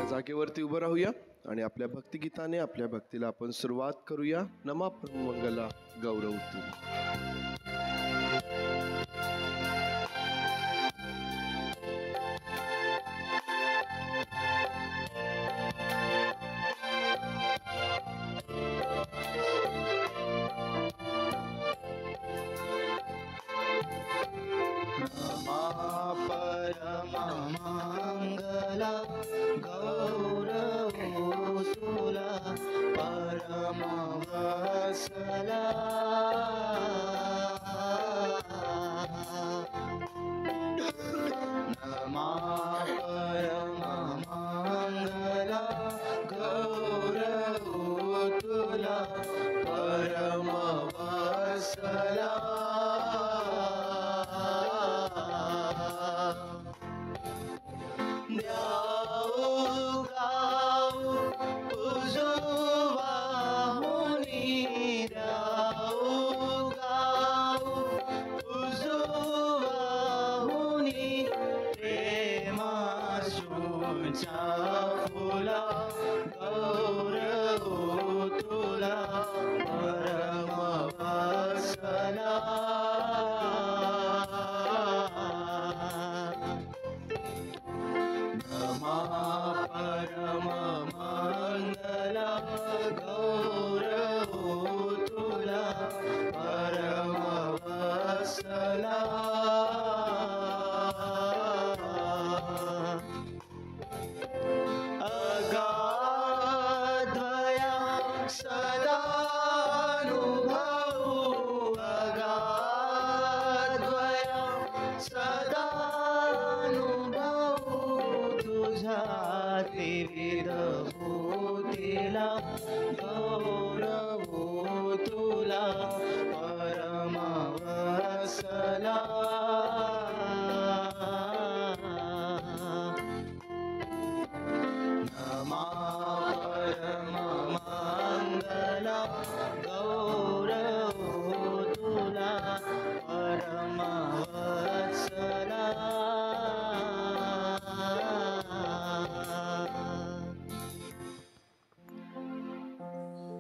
जागेवरती उभं राहूया आणि आपल्या भक्तिगीताने आपल्या भक्तीला आपण सुरुवात करूया. नमा मंगला गौरव तू.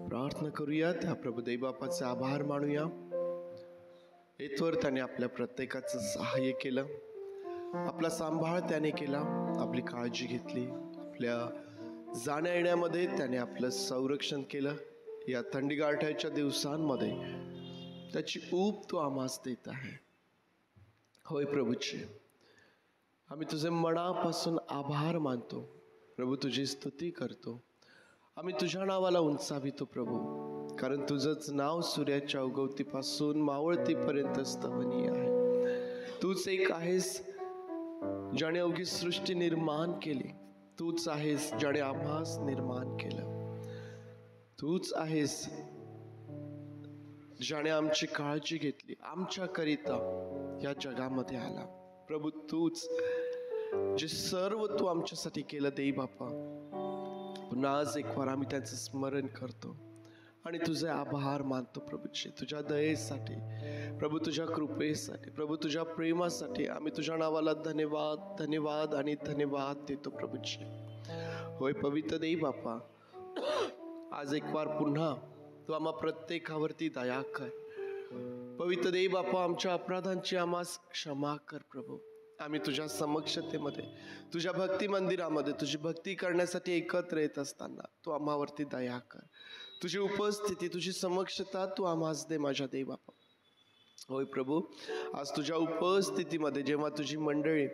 प्रार्थना करूया. त्या प्रभू देवबापाचे आभार मानूया. इथवर त्याने आपल्या प्रत्येकाचं सहाय्य केलं, आपला सांभाळ त्याने केला, आपली काळजी घेतली, आपल्या जाण्या येण्यामध्ये त्याने आपलं संरक्षण केलं. या थंडीगारठ्याच्या दिवसांमध्ये त्याची ऊब तो आम्हास देत आहे. होय प्रभूचे, आम्ही तुझे मनापासून आभार मानतो प्रभू, तुझी स्तुती करतो. आम्ही तुझ्या नावाला उंचावितो प्रभू, कारण तुझंच नाव सूर्याच्या उगवतीपासून मावळतीपर्यंत स्तवनीय आहे. तूच एक आहेस ज्याने अवघी सृष्टी निर्माण केली. तूच आहेस ज्याने आम्हास निर्माण केलं. तूच आहेस ज्याने आमची काळजी घेतली, आमच्या करिता या जगामध्ये आला. प्रभू तूच जे सर्व तू आमच्यासाठी केलं देई बापा, पुन्हा आज एक वार आम्ही त्याचं स्मरण करतो आणि तुझे आभार मानतो प्रभूचे. तुझ्या दयेसाठी प्रभू, तुझ्या कृपेसाठी प्रभू, तुझ्या प्रेमासाठी आम्ही तुझ्या नावाला धन्यवाद धन्यवाद आणि धन्यवाद देतो प्रभूचे. होय पवित्र देई बापा, आज एक वार पुन्हा तू आम्हा प्रत्येकावरती दया कर. पवित्र देई बापा, आमच्या अपराधांची आम्हास क्षमा कर प्रभू. आम्ही तुझ्या समक्षतेमध्ये, तुझ्या भक्ती मंदिरामध्ये तुझी भक्ती करण्यासाठी एकत्र येत असताना तू आम्हावरती दया कर. तुझी उपस्थिती, तुझी समक्षता तू आम्हास दे माझ्या देई बापा. होय प्रभू, आज तुझ्या उपस्थितीमध्ये जेव्हा तुझी मंडळी,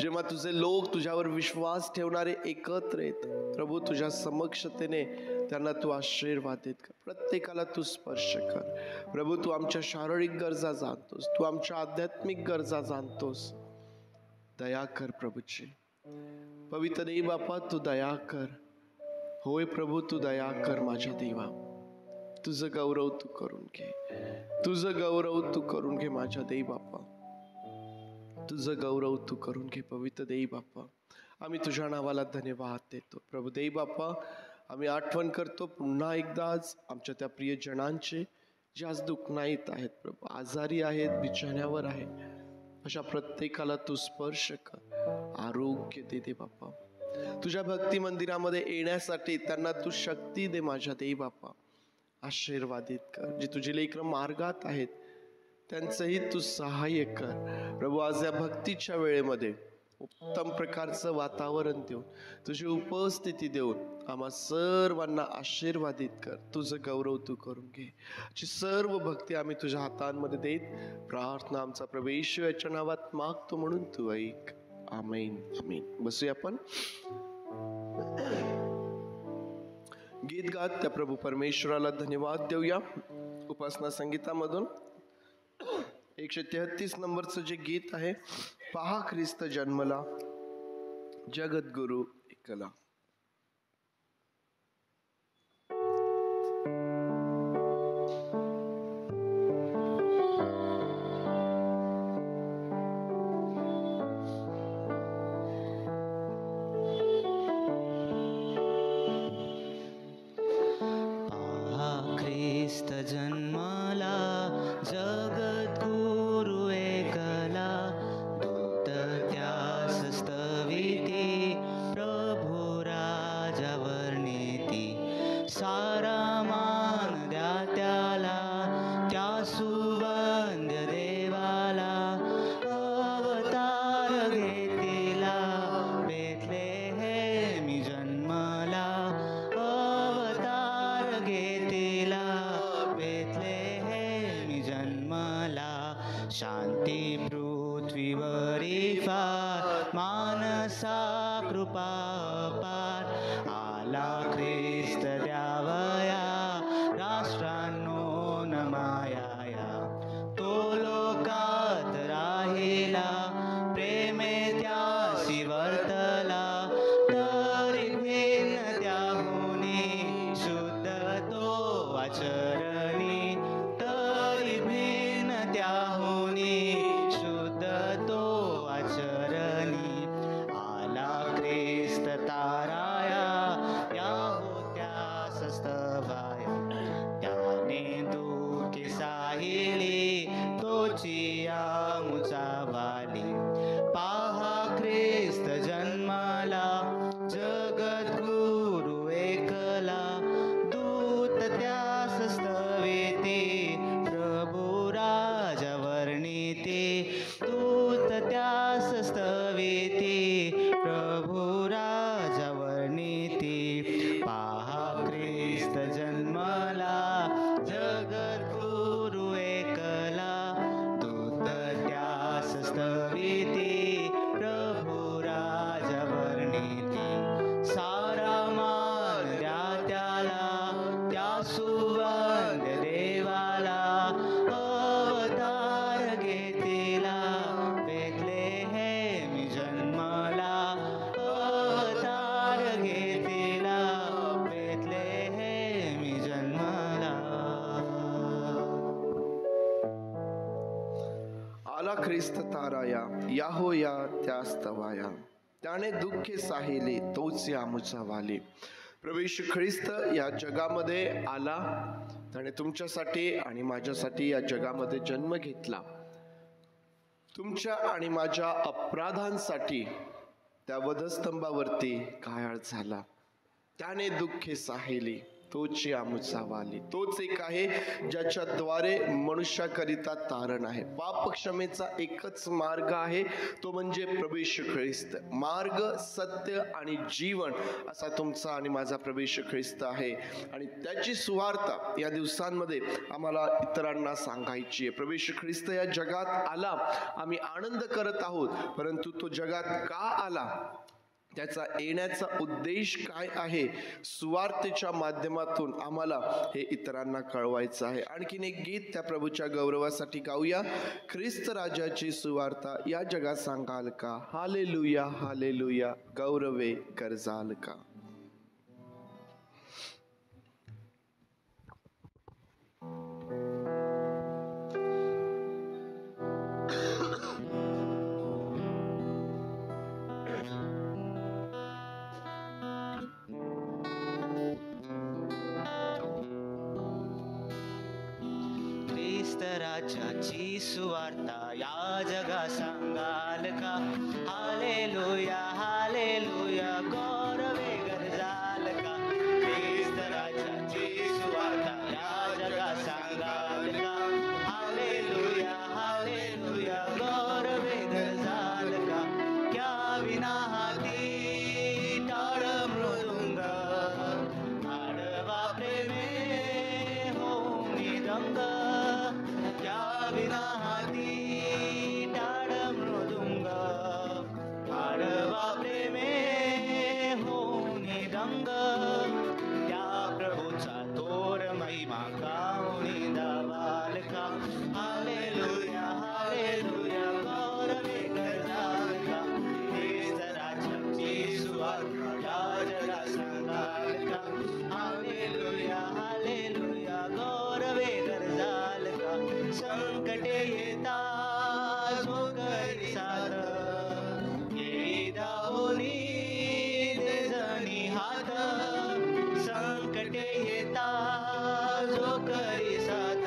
जेव्हा तुझे लोक तुझ्यावर विश्वास ठेवणारे एकत्र येत प्रभू, तुझ्या समक्षतेने त्यांना तू आशीर्वाद देत कर. प्रत्येकाला तू स्पर्श कर प्रभू. तू आमच्या शारीरिक गरजा जाणतोस, तू आमच्या आध्यात्मिक गरजा जाणतोस. दया कर प्रभूची. पवित्र देई बापा, तू दया कर. होय प्रभू, तू दया कर माझ्या देवा. तुझं गौरव तू करून घे, तुझं गौरव तू करून घे माझ्या देई बाप्पा, तुझं गौरव तू करून घे पवित्र देई बाप्पा. आम्ही तुझ्या नावाला धन्यवाद देतो प्रभू देई बाप्पा. आम्ही आठवण करतो पुन्हा एकदाच आमच्या त्या प्रियजनांचे जे आज दुःखनाईत आहेत प्रभू, आजारी आहेत, बिछाण्यावर आहे, अशा प्रत्येकाला तू स्पर्श कर, आरोग्य दे दे बाप्पा. तुझ्या भक्ती मंदिरामध्ये येण्यासाठी त्यांना तू शक्ती दे माझ्या देई बाप्पा. आशीर्वादित कर. जे तुझे लेकरं मार्गात आहेत त्यांचंही तू सहाय्य कर प्रभू. आज या भक्तीच्या वेळेमध्ये उत्तम प्रकारचं वातावरण देऊन, तुझी उपस्थिती देऊन आम्हा सर्वांना आशीर्वादित कर. तुझं गौरव तू करून घे. अशी सर्व भक्ती आम्ही तुझ्या हातांमध्ये देत प्रार्थना आमचा प्रवेश याच्या नावात मागतो म्हणून तू ऐक. आमेन आमेन. बसूया आपण. गीत गात त्या प्रभू परमेश्वराला धन्यवाद देऊया. उपासना संगीतामधून 133 नंबरचं जे गीत आहे, पहा ख्रिस्त जन्मला जगद्गुरु एकला. ख्रिस्त जन्मला जगद्गुरु एकला, दूत त्यास स्तविती, प्रभु राजा वर्णिती. सारा मान द्या त्याला, त्या सुवंद्य देवाला. अवतार घेतला बेथलेहेमी जन्मला, अवतार घेतला बेथलेहेमी जन्मला. शांती पृथ्वीवरी फार, मानसा कृपा अपार. आला ख्रिस्त द्यावया राष्ट्रांनो नमाया. तो लोकात राहिला, प्रेमे त्यासी वर्तला. तरी भिन्न त्याहुनी शुद्ध तो आचरणी, तरी भिन्न त्याहुनी शुद्ध तो आचरणी. आला ख्रिस्त ताराया, त्या होत्या सस्तवाया. त्याने दुःखे साहिली, तोची आमुचा वाली. पहा ख्रिस्त जन्माला जगद्गुरु एकला, दूत त्यास स्तविती, प्रभु राजा वर्णिती. दूत त्यास स्तविती, प्रभु राजा वर्णिती. पहा ख्रिस्त जन्मला जगद्गुरु एकला, दूत त्यास स्तविती, प्रभु राजा वर्णिती. सारा मान द्या त्याला, त्या सुवंद्य देवाला. अवतार घेतला बेथलेहेमी जन्मला, अवतार घेतला बेथलेहेमी जन्मला. आला ख्रिस्त ताराया, या हो या त्या स्तवाया. त्याने दुःखे साहिली, तोच आमुचा वाली. प्रभू येशू ख्रिस्त या जगामध्ये आला, त्याने तुमच्यासाठी आणि माझ्यासाठी या जगामध्ये जन्म घेतला. तुमच्या आणि माझ्या अपराधांसाठी त्या वधस्तंभावरती घायाळ झाला. त्याने दुःखे साहिली, तोची आमुचा वाली. तोच एक आहे ज्याच्याद्वारे मनुष्याकरिता तारण आहे. पाप क्षमेचा एकच मार्ग आहे, तो म्हणजे प्रभू येशू ख्रिस्त. मार्ग, सत्य आणि जीवन असा तुमचा आणि माझा प्रभू येशू ख्रिस्त आहे. आणि त्याची सुवार्ता या दिवसांमध्ये आम्हाला इतरांना सांगायची आहे. प्रभू येशू ख्रिस्त या जगात आला, आम्ही आनंद करत आहोत, परंतु तो जगात का आला, त्याचा येण्याचा उद्देश काय आहे, सुवार्तेच्या माध्यमातून आम्हाला हे इतरांना कळवायचं आहे. आणखीन एक गीत त्या प्रभूच्या गौरवासाठी गाऊया. ख्रिस्त राजाची सुवार्ता या जगात सांगाल का, हालेलुया हालेलुया, गौरवे गरजाल का. ख्रिस्त राजाची सुवार्ता या जगा सांगाल का? हालेलुया हालेलुया गौरवे गरजाल का? ख्रिस्त राजाची सुवार्ता या जगा सांगाल का? हालेलुया हालेलुया गौरवे गरजाल का? क्या विना हाती टाळ मृदुंग आडवा प्रेमे होऊनी रंग. क्या विना हाती टाळ मृदुंग आडवा प्रेमे होऊनी रंग. त्या प्रभूचा थोर महिमा गाऊनी दावाल का? हालेलुया हालेलुया गौरवे गरजाल का? ख्रिस्त राजाची सुवार्ता या जगा सांगाल का? हालेलुया हालेलुया गौरवे गरजाल का? संकटे येता जो करी साथ येई धावूनी देजणी हात. संकटे येता जो करी साथ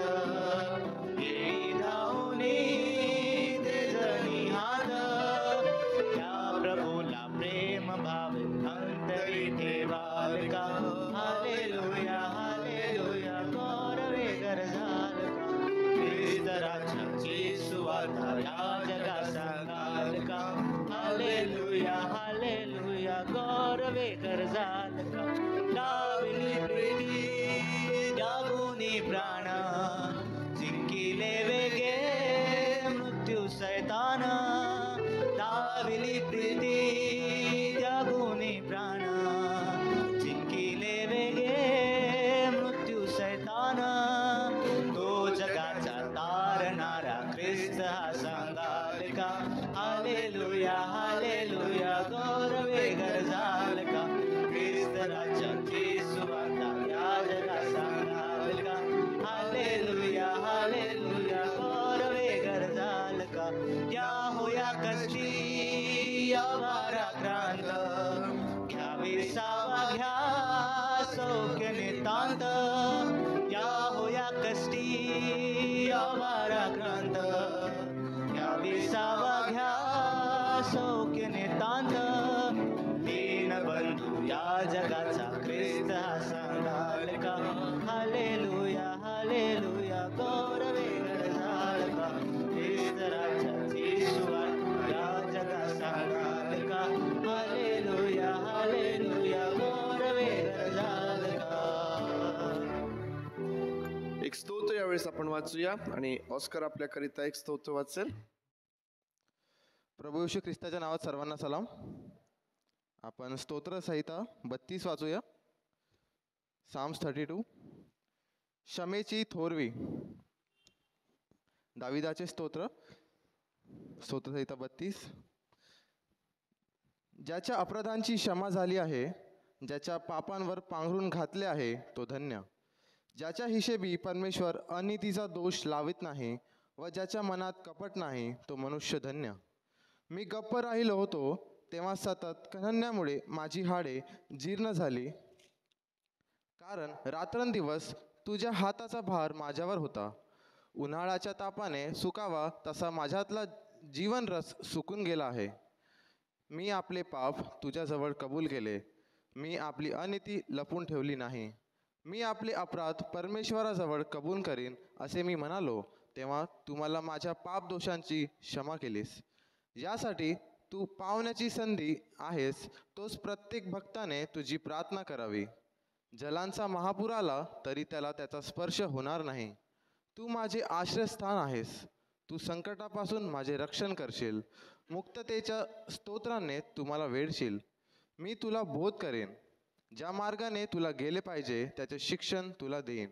येई धावूनी देजणी हात. त्या प्रभूला प्रेम भाव अंतरी ठेवाल का? हालेलुया हालेलुया गौरवे गरजाल का? ख्रिस्त राजाची सुवार्ता या जगा सांगाल का? हालेलुया हालेलुया गौरवे गरजाल का? लावली प्रीती जागुनी प्राण जिंकिले वेगे मृत्यू सैतान. लावली प्रीती जागुनी प्राण जिंकिले वेगे मृत्यू सैतान. तो जगाचा तारणारा ख्रिस्त हा सांगाल का? हालेलुया हालेलुया गौरवे गरजाल का? ख्रिस्त राजाची सुवार्ता या जगा सांगाल का? हालेलुया हालेलुया गौरवे गरजाल का? या होया कष्टी या वाराक्रांत घ्यावी सावा घ्या सौख्य नितांत. या होया कष्टी या वाराक्रांत घ्यावी सावा घ्या सौख्य नितांत. दीन बंधू या जगाचा ख्रिस्त हा सांगाल का? हालेलुया हालेलुया गौरवे गरजाल का? ख्रिस्त राजाची सुवार्ता या जगा सांगाल का? हालेलुया हालेलुया गौरवे गरजाल का? एक स्तोत्र यावेळेस आपण वाचूया आणि ऑस्कर आपल्याकरिता एक स्तोत्र वाचेल. प्रभू येशू ख्रिस्ताच्या नावात सर्वांना सलाम. आपण स्तोत्र संहिता 32 वाचूया. साम्स 32. क्षमेची थोरवी. दाविदाचे स्तोत्र संहिता 32. ज्याच्या अपराधांची क्षमा झाली आहे, ज्याच्या पापांवर पांघरून घातले आहे, तो धन्य. ज्याच्या हिशेबी परमेश्वर अनितीचा दोष लावित नाही व ज्याच्या मनात कपट नाही, तो मनुष्य धन्य. मी गप्प राहिलो होतो तेव्हा सतत कन्हण्यामुळे माझी हाडे जीर्ण झाली, कारण रात्रंदिवस तुझ्या हाताचा भार माझ्यावर होता. उन्हाळ्याच्या तापाने सुकावा तसा माझ्यातला जीवनरस सुकून गेला आहे. मी आपले पाप तुझ्याजवळ कबूल केले, मी आपली अनिती लपून ठेवली नाही. मी आपले अपराध परमेश्वराजवळ कबूल करीन असे मी म्हणालो, तेव्हा तू मला माझ्या पापदोषांची क्षमा केलीस. यासाठी तू पावण्याची संधी आहेस, तोच प्रत्येक भक्ताने तुझी प्रार्थना करावी. जलांचा महापूर आला तरी त्याला त्याचा स्पर्श होणार नाही. तू माझे आश्रयस्थान आहेस, तू संकटापासून माझे रक्षण करशील. मुक्ततेच्या स्तोत्राने तू मला वेढशील. मी तुला बोध करेन, ज्या मार्गाने तुला गेले पाहिजे त्याचे शिक्षण तुला देईन.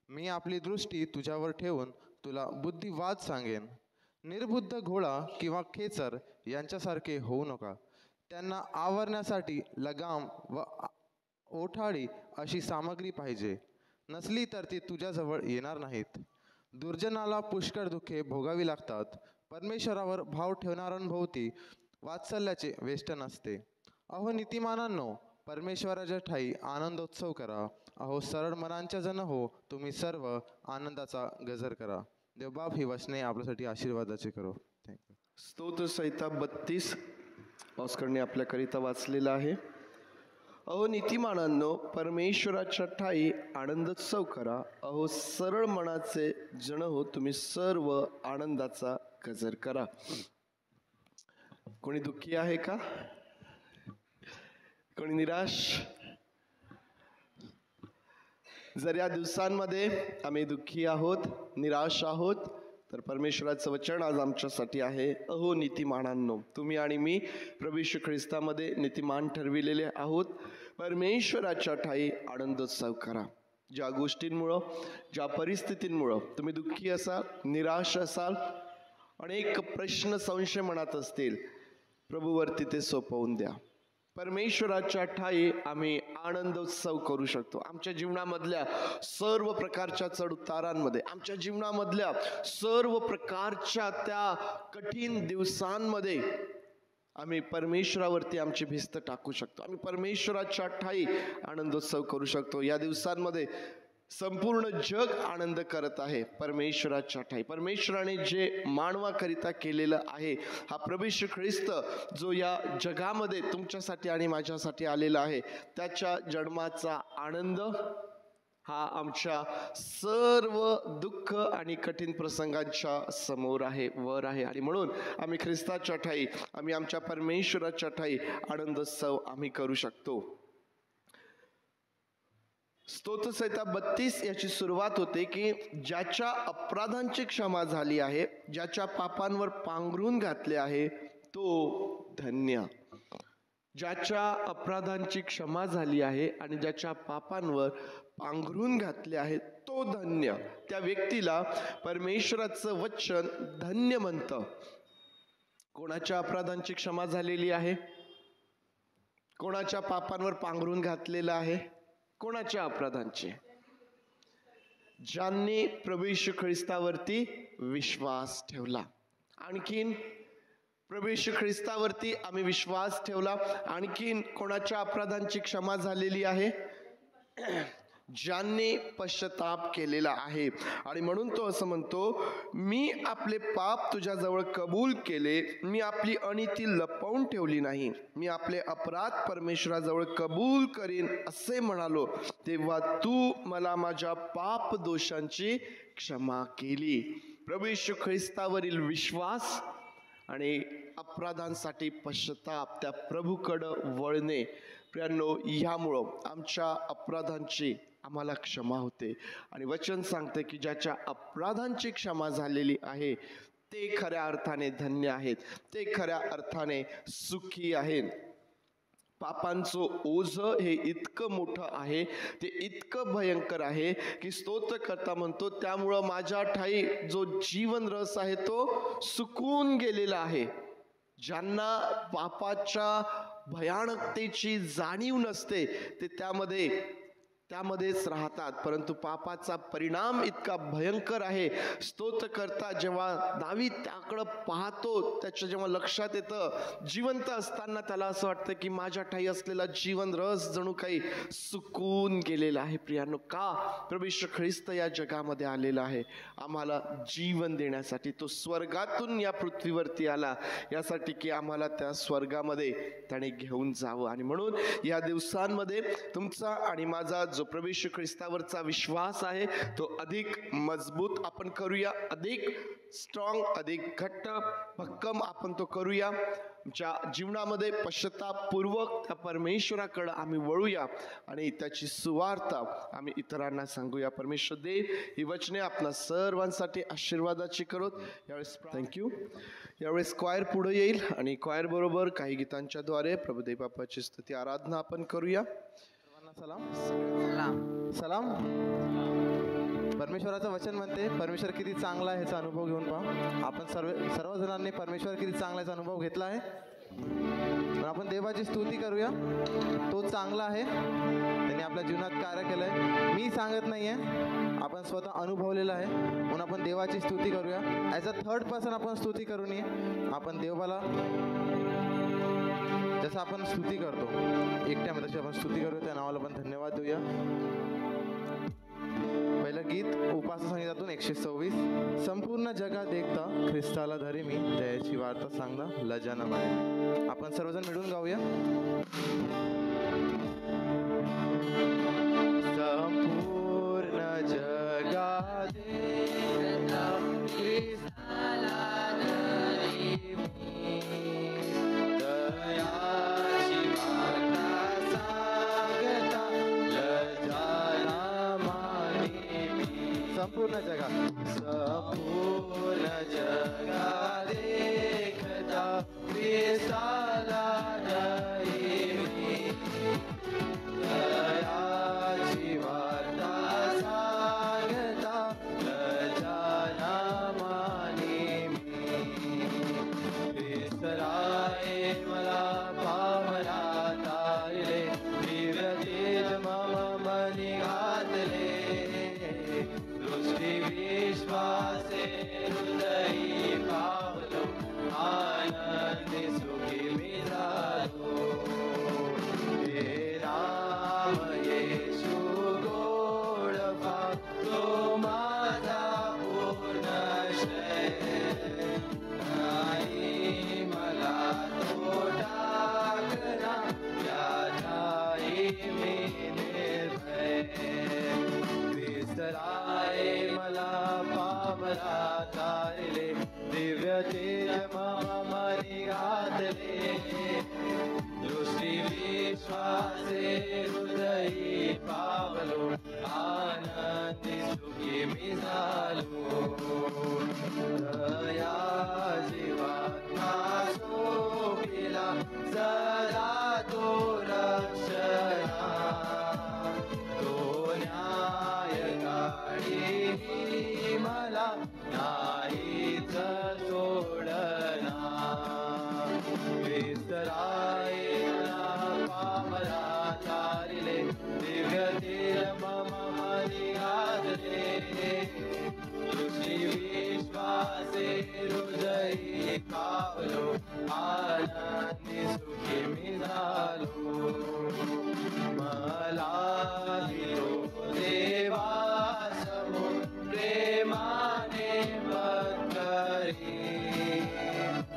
मी आपली दृष्टी तुझ्यावर ठेवून तुला बुद्धिवाद सांगेन. निर्बुद्ध घोडा किंवा खेचर यांच्यासारखे होऊ नका. त्यांना आवरण्यासाठी लगाम व ओठाडी अशी सामग्री पाहिजे, नसली तर ती तुझ्याजवळ येणार नाहीत. दुर्जनाला पुष्कळ दुःखे भोगावी लागतात, परमेश्वरावर भाव ठेवणाऱ्यांभोवती वात्सल्याचे वेष्टन असते. अहो नीतिमानांनो, परमेश्वराच्या ठाई आनंदोत्सव करा. अहो सरळ मनांच्या जन हो, तुम्ही सर्व आनंदाचा गजर करा. देवबाप ही वचने आपल्यासाठी आशीर्वादाचे करो. थँक्यू. स्तोत्र संहिता 32 ऑस्करने आपल्याकरिता वाचलेला आहे. अहो नीतिमानांनो, परमेश्वराच्या ठाई आनंदोत्सव करा. अहो सरळ मनाचे जण हो, तुम्ही सर्व आनंदाचा गजर करा. कोणी दुःखी आहे का? कोणी निराश? जर या दिवसांमध्ये आम्ही दुःखी आहोत, निराश आहोत, तर परमेश्वराचं वचन आज आमच्यासाठी आहे. अहो नीतिमानांनो, तुम्ही आणि मी प्रभू येशू ख्रिस्तामध्ये नीतिमान ठरविलेले आहोत. परमेश्वराच्या ठाई आनंदोत्सव करा. ज्या गोष्टींमुळं, ज्या परिस्थितींमुळं तुम्ही दुःखी असाल, निराश असाल, अनेक प्रश्न संशय मनात असतील, प्रभूवरती ते सोपवून द्या. परमेश्वराच्या ठाई आम्ही आनंदोत्सव करू शकतो. आमच्या जीवनामधल्या सर्व प्रकारच्या चढउतारांमध्ये, आमच्या जीवनामधल्या सर्व प्रकारच्या त्या कठीण दिवसांमध्ये आम्ही परमेश्वरावरती आमची भिस्त टाकू शकतो. आम्ही परमेश्वराच्या ठाई आनंदोत्सव करू शकतो. या दिवसांमध्ये संपूर्ण जग आनंद करत आहे परमेश्वराच्या ठाई. परमेश्वराने जे मानवाकरिता केलेलं आहे, हा प्रभू येशू ख्रिस्त जो या जगामध्ये तुमच्यासाठी आणि माझ्यासाठी आलेला आहे, त्याच्या जन्माचा आनंद हा आमच्या सर्व दुःख आणि कठीण प्रसंगांच्या समोर आहे, वर आहे. आणि म्हणून आम्ही ख्रिस्ताच्या ठाई, आम्ही आमच्या परमेश्वराच्या ठाई आनंदोत्सव आम्ही करू शकतो. स्तोत्र संहिता 32 याची सुरुवात होते की ज्याच्या अपराधांची क्षमा झाली आहे, ज्याच्या पापांवर पांघरून घातले आहे, तो धन्य. ज्याच्या अपराधांची क्षमा झाली आहे आणि ज्याच्या पापांवर पांघरून घातले आहे, तो धन्य. त्या व्यक्तीला परमेश्वराचं वचन धन्य म्हणतं. कोणाच्या अपराधांची क्षमा झालेली आहे? कोणाच्या पापांवर पांघरून घातलेलं आहे? कोणाच्या अपराधांचे? ज्यांनी प्रभू येशू ख्रिस्तावरती विश्वास ठेवला. आणखीन प्रभू येशू ख्रिस्तावरती आम्ही विश्वास ठेवला. आणखीन कोणाच्या अपराधांची क्षमा झालेली आहे? ज्यांनी पश्चाताप केलेला आहे. आणि म्हणून तो असं म्हणतो, मी आपले पाप तुझ्याजवळ कबूल केले, मी आपली अनिती लपवून ठेवली नाही, मी आपले अपराध परमेश्वराजवळ कबूल करीन असे म्हणालो, तेव्हा तू मला माझ्या पाप दोषांची क्षमा केली. प्रभू येशू ख्रिस्तावरील विश्वास आणि अपराधांसाठी पश्चाताप, त्या प्रभूकडं वळणे, प्रियांनो, ह्यामुळं आमच्या अपराधांची आम्हाला क्षमा होते. आणि वचन सांगते की ज्याच्या अपराधांची क्षमा झालेली आहे, ते खऱ्या अर्थाने धन्य आहेत, ते खऱ्या अर्थाने सुखी आहेत. पापांचं ओझ हे इतकं मोठं आहे, ते इतकं भयंकर आहे की स्तोत्रकर्ता म्हणतो, त्यामुळं माझ्या ठाई जो जीवन रस आहे तो सुकून गेलेला आहे. ज्यांना पापाच्या भयानकतेची जाणीव नसते ते त्यामध्येच राहतात, परंतु पापाचा परिणाम इतका भयंकर आहे. स्तोत्रकर्ता जेव्हा दावीद त्याकडं पाहतो, त्याच्या जेव्हा लक्षात येतं, जिवंत असताना त्याला असं वाटतं की माझ्या ठाई असलेला जीवन रस जणू काही सुकून गेलेला आहे. प्रियांनो, का? प्रभू येशू ख्रिस्त या जगामध्ये आलेला आहे आम्हाला जीवन देण्यासाठी. तो स्वर्गातून या पृथ्वीवरती आला यासाठी की आम्हाला त्या स्वर्गामध्ये त्याने घेऊन जावं. आणि म्हणून या दिवसांमध्ये तुमचा आणि माझा जो प्रभू येशू ख्रिस्तावरचा विश्वास आहे तो अधिक मजबूत आपण करूया, अधिक स्ट्रॉंग, अधिक घट्ट भक्कम आपण तो करूया. आमच्या जीवनामध्ये पश्चातापपूर्वक त्या परमेश्वराकडे आम्ही वळूया आणि त्याची सुवार्ता आम्ही इतरांना सांगूया. परमेश्वर देव ही वचने आपणा सर्वांसाठी आशीर्वादाची करोत. यावेळेस थँक्यू. यावेळेस क्वायर पुढे येईल आणि क्वायर बरोबर काही गीतांच्या द्वारे प्रभुदेव बापाची स्तुती आराधना आपण करूया. सलाम सलाम. परमेश्वराचं वचन म्हणते, परमेश्वर किती चांगला आहे ह्याचा अनुभव घेऊन पहा. आपण सर्वजणांनी परमेश्वर किती चांगला याचा अनुभव घेतला आहे. पण आपण देवाची स्तुती करूया. तो चांगला आहे, त्याने आपल्या जीवनात कार्य केलंय. मी सांगत नाहीये, आपण स्वतः अनुभवलेलं आहे. म्हणून आपण देवाची स्तुती करूया. ॲज अ थर्ड पर्सन आपण स्तुती करू नये. आपण देवाला जसं आपण स्तुती करतो एकट्यामध्ये, तशी आपण स्तुती करूया, त्या नावाला आपण धन्यवाद देऊया. पहिलं गीत उपासना संगीतातून 126. संपूर्ण जगात देखता ख्रिस्ताला धरे मी, जयाची वार्ता सांगता लजाना माने. आपण सर्वजण मिळून गाऊया. संपूर्ण जगात देखता ख्रिस्ताला धरे मी, जयाची वार्ता सांगता लजाना संपूर्ण जगात देखता ख्रिस्ताला धरे मी, जयाची वार्ता सांगता लजाना माने मी. ख्रिस्तराये मला पावला तारले, दिव्य तेज मम मनी घातले, दृष्टी विश्वासे हृदयी पावलो, आनंदी सुखी मी झालो. हे राम येशू गोड पावतो माझा पूर्ण श्रेय, नाही मला तोटा करा, याचाही मी निर्भय. विसराय मला पावला तारले, दिव्य तेज मम मनी घातले, दृष्टी विश्वासे हृदयी पावलो, आनंदी सुखी मी झालो. दया जीवात्मा सोपिला सदा तो रक्षणा, तो न्यायकारी मला नाहीच सोडना. विसराय मला पावला तारले, दिव्य तेज मम मनी घातले, दृष्टी विश्वासे हृदयी पावलो, आनंदी सुखी मी झालो. मला दिलो देवा समोर प्रेमाने पत्करी,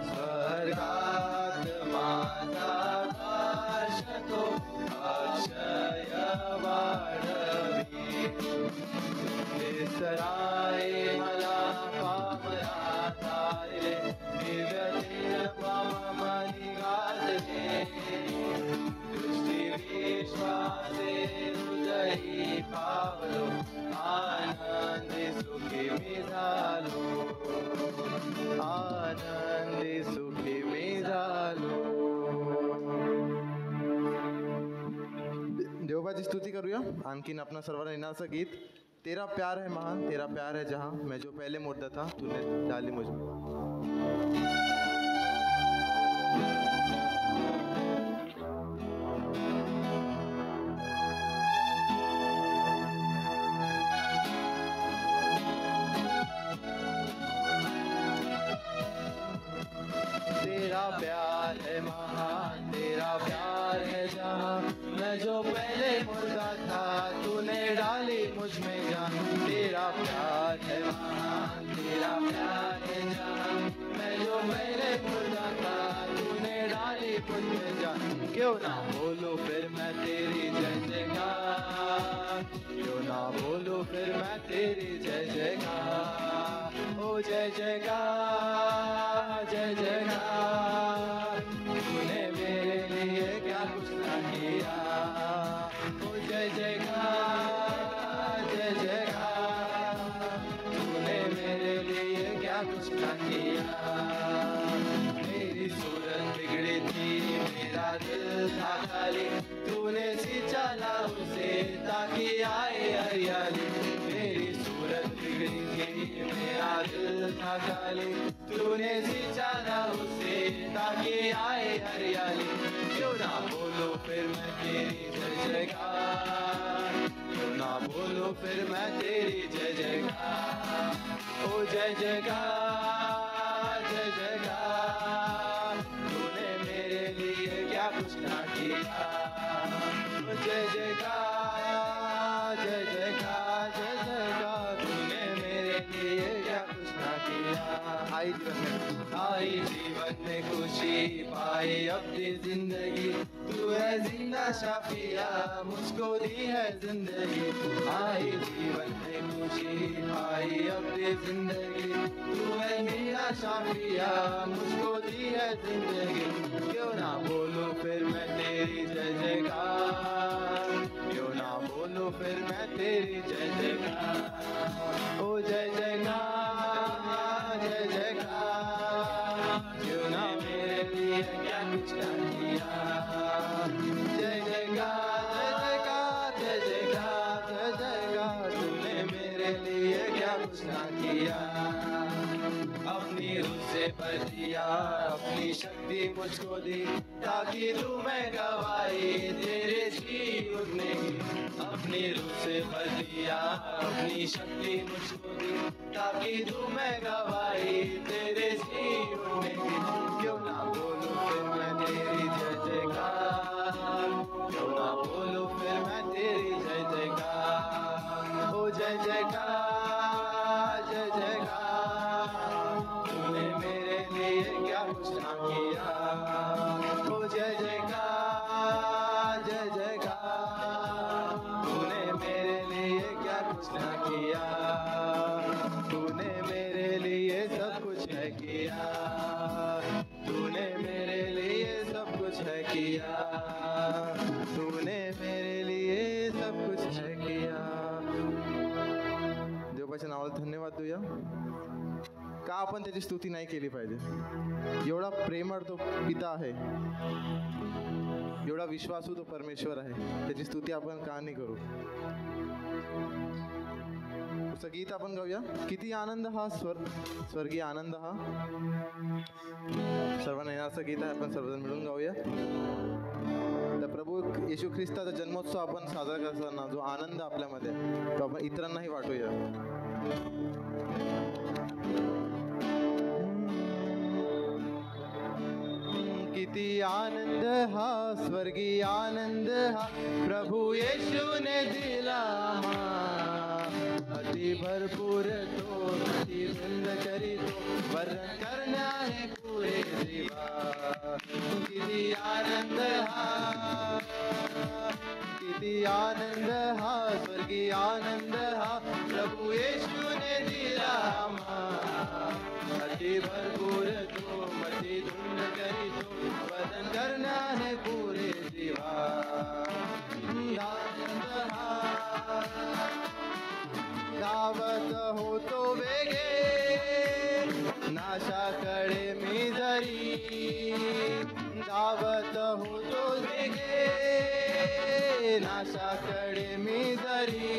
स्वर्गात माझा वास तो अक्षय वाढवी. विसराय मला पावला तारले, दिव्य तेज मम मनी घातले, दृष्टी विश्वासे हृदयी पावलो, आनंदी सुखी मी झालो, आनंदी सुखी मी झालो. देवबाची स्तुती करूया. आणखीन आपण सर्वांना येण्याचं गीत तेरा प्यार है महान, तेरा प्यार है जहां, मैं जो पहले मुर्दा था तूने डाली मुझ में. तेरा प्यार है महान, तेरा प्यार है जहां, मैं जो पहले मुर्दा था तूने डाली मुझ में जान. तेरा प्यार है महान, तेरा प्यार है जहां, मैं जो पहले मुर्दा था तूने डाली मुझ में जान. क्यों ना बोलूं फिर मैं तेरी जय जयकार, क्यों ना बोलूं फिर मैं तेरी जय जयकार. ओ जय जयकार, जय जयकार, तूने मेरे लिए क्या कुछ ना किया. ओ जय जयकार, जय जयकार, तूने मेरे लिए क्या कुछ ना किया. मेरी सूरत बिगड़ी थी, मेरा दिल था खाली, तूने सिंचा उसे ताकि आए हरियाली. मेरी सूरत बिगड़ी थी, मेरा दिल था खाली, तूने सिंचा उसे ताकि आए हरियाली. क्यों ना बोलो फिर मैं तेरी जय जयकार, क्यों ना बोलो फिर मैं तेरी जय जयकार. ओ जय जयकार, जय जयकार, तूने मेरे लिए किया। जय जयकार जय जयकार जय जयकार, तूने मेरे लिए क्या कुछ ना किया। आई जीवन में खुशी पाई अपनी जिंदगी, तू है जिंदा शाफिया, मुझको दी है जिंदगी। आई जीवन में खुशी पाई अपनी जिंदगी, तू है जिंदा शाफिया, मुझको दी है जिंदगी। क्यों ना बोलूं फिर मैं तेरी जय जयकार, क्यों ना बोलूं फिर मैं तेरी जय जयकार। ओ जय जयकार जय जयकार, क्यों ना मेरे लिए क्या कुछ ना किया। जय जयकार जय जयकार जय जयकार जय जयकार, तूने मेरे लिए क्या कुछ ना किया। अपनी रूह से भर दिया, अपनी शक्ति मुझको दी, ताकि तू मैं गवाही तेरे जी उठने की। अपनी रूह से भर दिया, अपनी शक्ति मुझको दी, ताकि तू मैं गवाही तेरे जी उठने की। क्यों ना बोलूं फिर मैं तेरी जय जयकार, क्यों ना बोलूं फिर मैं तेरी जय जयकार। ओ जय जयकार जय जयकार, तूने मेरे लिए क्या कुछ ना किया। ओ जय जयकार जय जयकार, तूने मेरे लिए क्या कुछ ना किया। तूने मेरे लिए सब कुछ है किया, तूने मेरे लिए सब कुछ है किया, तूने मेरे लिए सब कुछ है किया। देवाच्या नावाला धन्यवाद देऊया. का आपण त्याची स्तुती नाही केली पाहिजे? एवढा प्रेमळ तो पिता आहे, एवढा विश्वासू तो परमेश्वर आहे, त्याची स्तुती आपण का नाही करू? पुढचं गीत आपण गाऊया. किती आनंद हा स्वर्गीय आनंद हा. सर्वांना येण्याचं गीत आहे, आपण सर्वजण मिळून गाऊया. तर प्रभू येशू ख्रिस्ताचा जन्मोत्सव आपण साजरा करताना जो आनंद आपल्यामध्ये तो आपण इतरांनाही वाटूया. किती आनंद हा स्वर्गीय आनंद हा, प्रभू येशू ने दिला अति भरपूर तो, अति वृंद करीतो वर्णन करण्याने पुरे जीवा. किती आनंद हा, किती आनंद हा स्वर्गीय आनंद हा, प्रभू येशू ने दिला अति भरपूर तो, अति धुंद करीतो वर्णन करण्याने पुरे जीवा. आनंद हा धावत होतो वेगे नाशाकडे मी जरी, धावत होतो वेगे नाशाकडे मी जरी,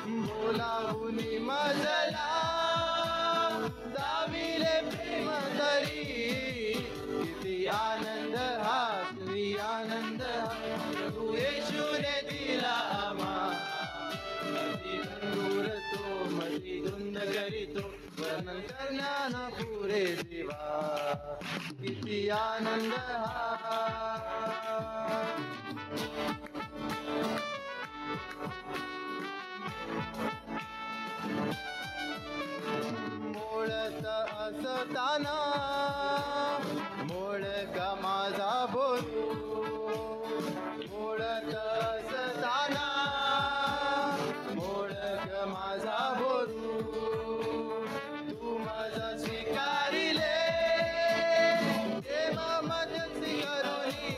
बोलावून मजला दाविले प्रेम तरी. किती आनंद हा श्री आनंद हा, प्रभू येशूने दिला अति भरपूर तो, मती धुंद करीतो वर्णन करण्याना पुरे जीवा. किती आनंद हा. मोडत असताना मोडक माझा बोलू, मोडत असताना मोडक माझा बोलू, तू माझा स्वीकारिले देवा मदत करुनी.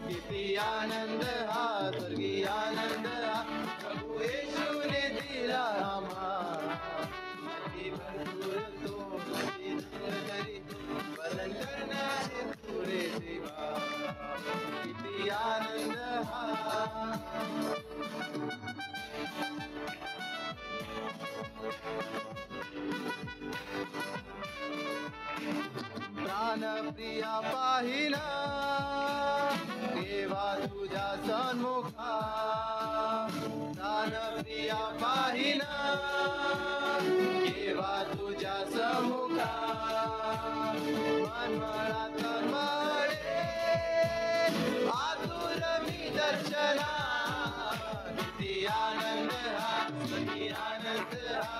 किती आनंद हा स्वर्गीय आनंद हा, प्रभू येशूने दिला अति भरपूर तो, अति धुंद करीतो वर्णन करण्याने पुरे जीवा. किती आनंद हा. प्राणप्रिया पाहिना देवा तुझ्या सन्मुखा, प्राणप्रिया पाहिना देवा तुझ्या सन्मुखा. मनमळा तन्मळे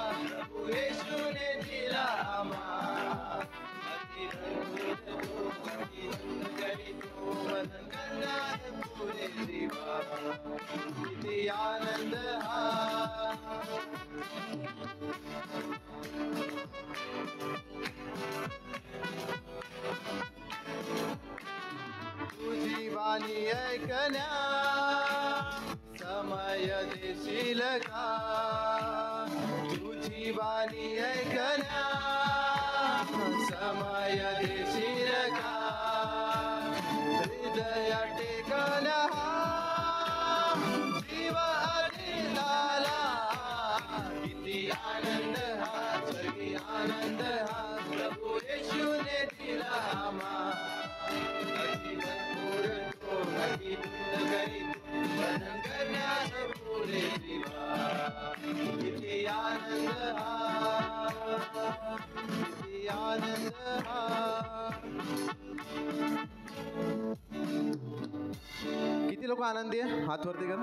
प्रभू येशूने दिला आम्हा अति करीतो मन करणार पुरे देवा किती आनंद हा तुझी वाणी ऐकण्या समय देशील का तुझी वाणी ऐकण्या समय देशील का हृदय टेकण्या जीव आनंदाला किती आनंद हा स्वर्गी आनंद हा प्रभू येशूने दिला आम्हा अति भरपूर तो अति धुंद करीतो मन करण्यास पुरे देवा किती आनंद हा किती आनंद हा किती लोक आनंदी आहे हात वरती कर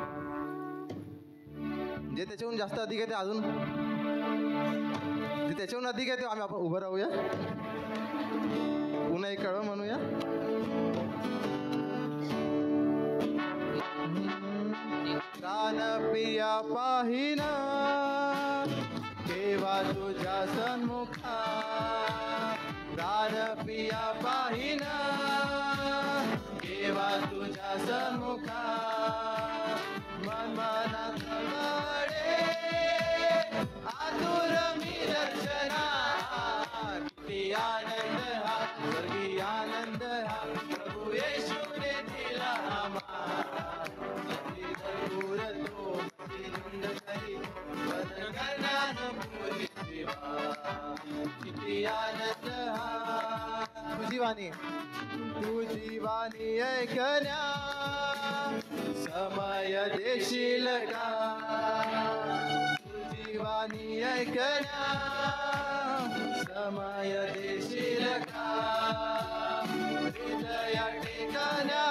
जे त्याच्याहून जास्त अधिक आहे ते अजून जे त्याच्याहून अधिक आहे ते आम्ही आपण उभं राहूया पुन्हा एक कळव म्हणूया प्राणप्रिया पाहिना केव्हा तुझ्या सन्मुखा प्राणप्रिया पाहिना केव्हा तुझ्या सन्मुखा मनात कळे आतुर मी दर्शना किती आनंद हा स्वर्गी आनंद हा प्रभू येशूने दिला आम्हा अति भरपूर तो अति धुंद करीतो मन करण्यास पुरे देवा किती आनंद हा तुझी वाणी तुझी वाणी ऐकण्या समय देशील का तुझी वाणी ऐकण्या समय देशील का हृदय टेकण्या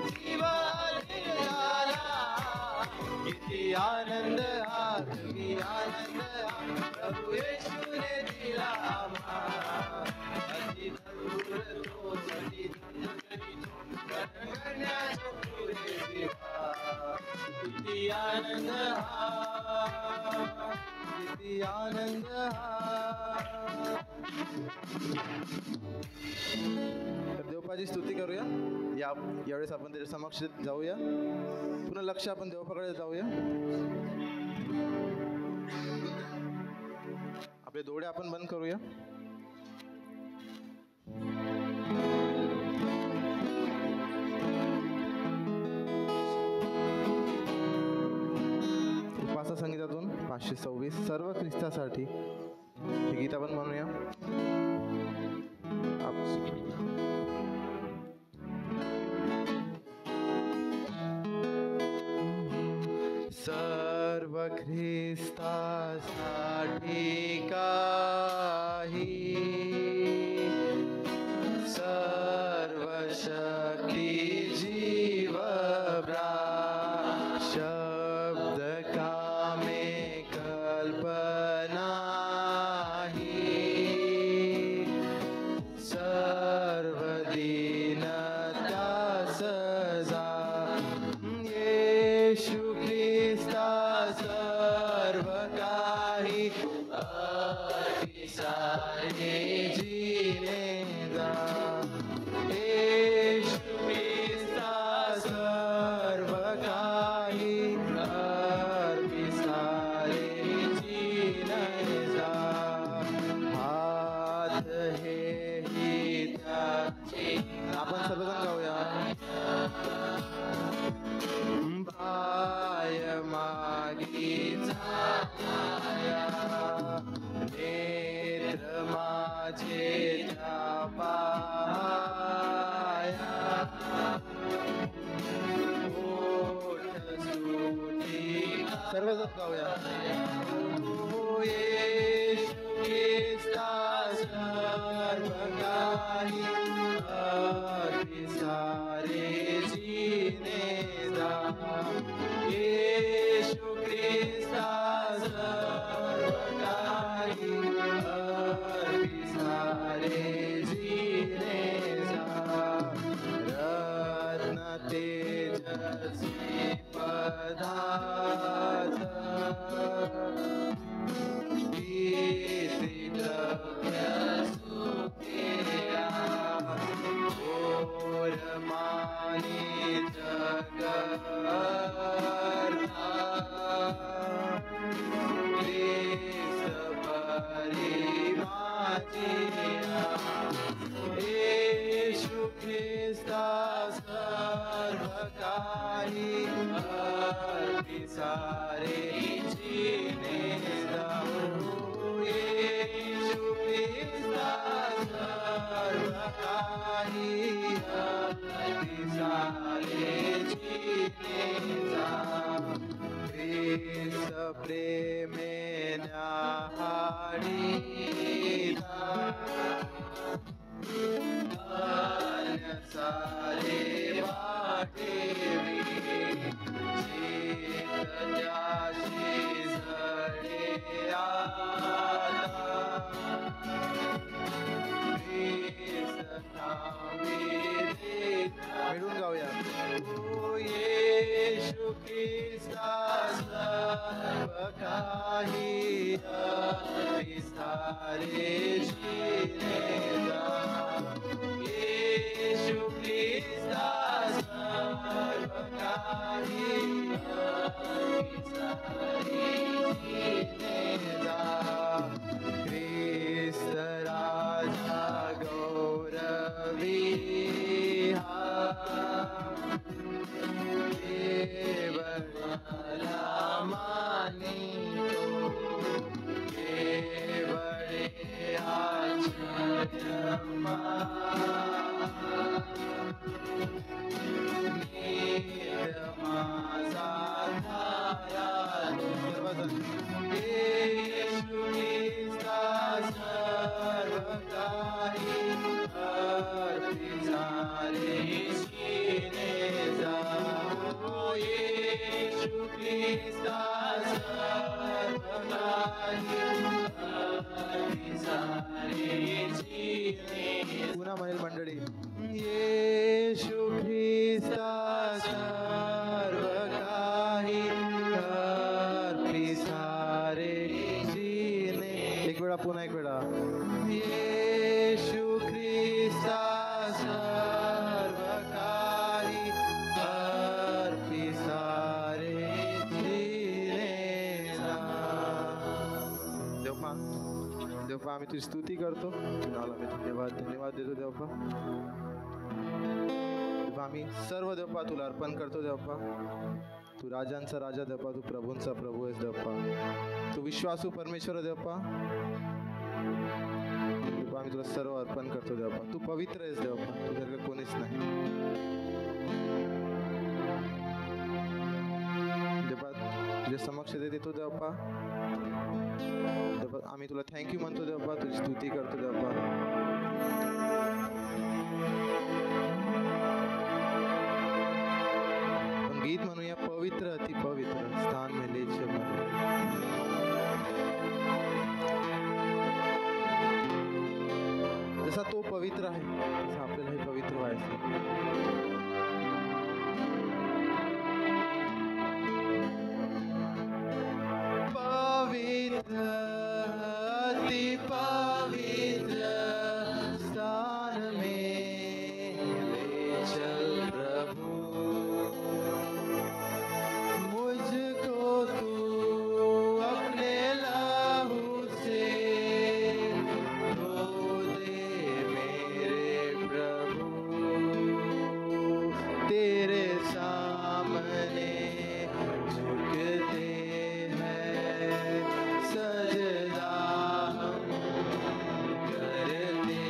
जीव आनंदाला किती आनंद हा तुम्ही आनंद हा प्रभू येशूने दिला आम्हा अति भरपूर तो अति धुंद करीतो मन करण्यास पुरे देवा किती आनंद हा किती आनंद हा तर देवपाची स्तुती करूया यावेळेस आपण त्याच्या समक्ष जाऊया पुन्हा लक्ष आपण देवपाकडे जाऊया आपले डोळे आपण बंद करूया उपासना संगीतातून 526 सर्व ख्रिस्तासाठी हे गीत आपण म्हणूया सर्व ख्रिस्तासाठी काही सर्व शक्ती जीव शब्द कामे कल्पना सर्व दीनता सजा येशू ख्रिस्ता सर्व काही सारे जीने जा येशू ख्रिस्ता सर्व काही सारे जीने जा हात हे हिताचे आपण सर्वजण गाऊया पाय मागीचा नेत्र माझे पाया ओठ सुटी सर्वजण गाऊया येशू ख्रिस्ता सर्व काही सारे जीने जा येशू ख्रिस्ता मिळून गाऊया. येशू ख्रिस्ता सर्व काही विस्तारे शिरेला. येशू ख्रिस्ता सर्व काही विस्तारे शिरेला. ख्रिस्त राजा गौरवी केवळाला मानितो, केवळे आश्चर्यमा. नित्य माझा दयाळू येशू ख्रिस्ता सर्व काही अर्पिसारे शिरेला. येशू ख्रिस्ता सर्व काही अर्पिसारे शिरेला. पुन्हा म्हणेल मंडळी. येशू ख्रिस्ता सर्व काही अर्पिसारे शिरेला. एक वेळा, पुन्हा एक वेळा. येशू ख्रिस्ता सर्व काही अर्पिसारे शिरेला. देवपा देवपा आम्ही तुझी स्तुती करतो, तुला आम्ही धन्यवाद धन्यवाद देतो देवपा. देवपा आम्ही सर्व देवपा तुला अर्पण करतो देवपा. तू राजांचा राजा देवपा, तू प्रभूंचा प्रभू आहेस देवपा. तू विश्वासू परमेश्वर देवपा. देवपा आम्ही तुला सर्व अर्पण करतो देवपा. तू पवित्र आहेस देवपा, तुझ्यासारखं कोणीच नाही देवपा. तुझ्या समक्ष देतो देवपा. देवपा आम्ही तुला थँक्यू म्हणतो देवपा, तुझी स्तुती करतो देवपा. पण गीत म्हणूया, पवित्र अति पवित्र स्थान में ले चल. जसा तो पवित्र आहे तसं आपल्यालाही पवित्र व्हायचं. पवित्र अति पवित्र स्थान में ले चल प्रभु. मुझको तू अपने लहू से धो दे मेरे प्रभु. तेरे सामने झुकते हैं, सजदा हम करते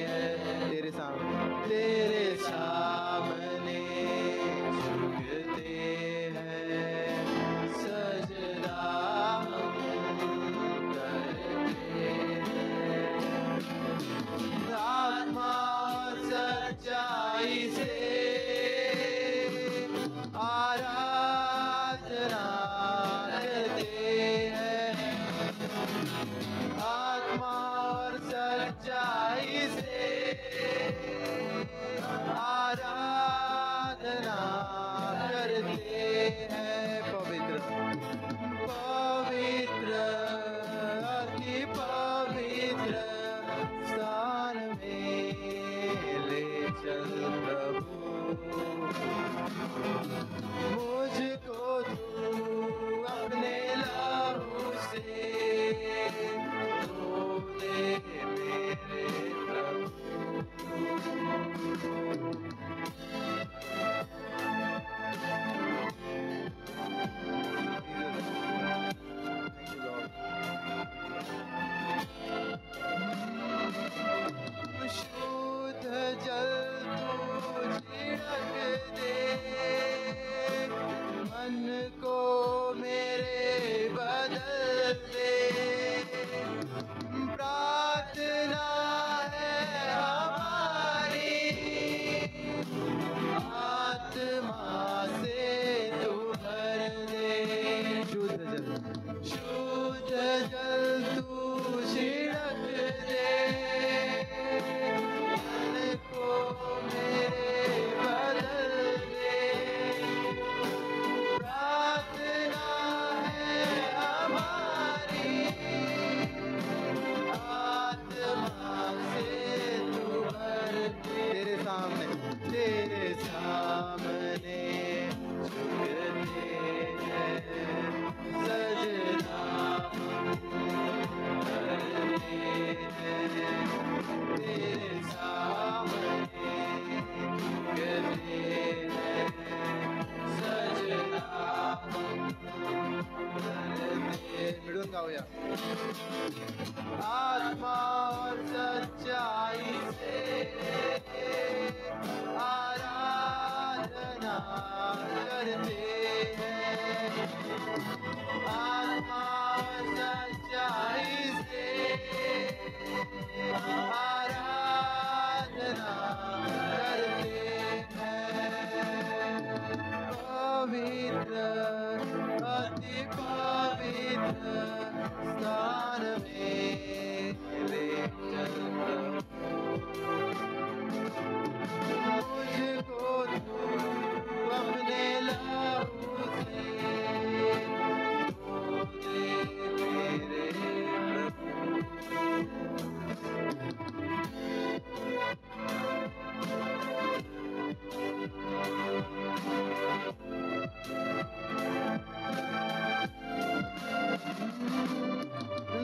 हैं. तेरे सामने तेरे सामने झुकते हैं, सजदा हम करते हैं. आत्मा और सच्चाई से आराधना करते हैं. आत्मा और सच्चाई से आराधना करते हैं. पवित्र पवित्र अति पवित्र स्थान में ले चल प्रभु. मुझको तू अपने लहू से धो दे मेरे आत्मा और सच्चाई से आराधना करते हैं। आत्मा और सच्चाई से आराधना करते हैं। पवित्र अति पवित्र स्थान में ले चल मुझको तू अपने लहू से धो दे मेरे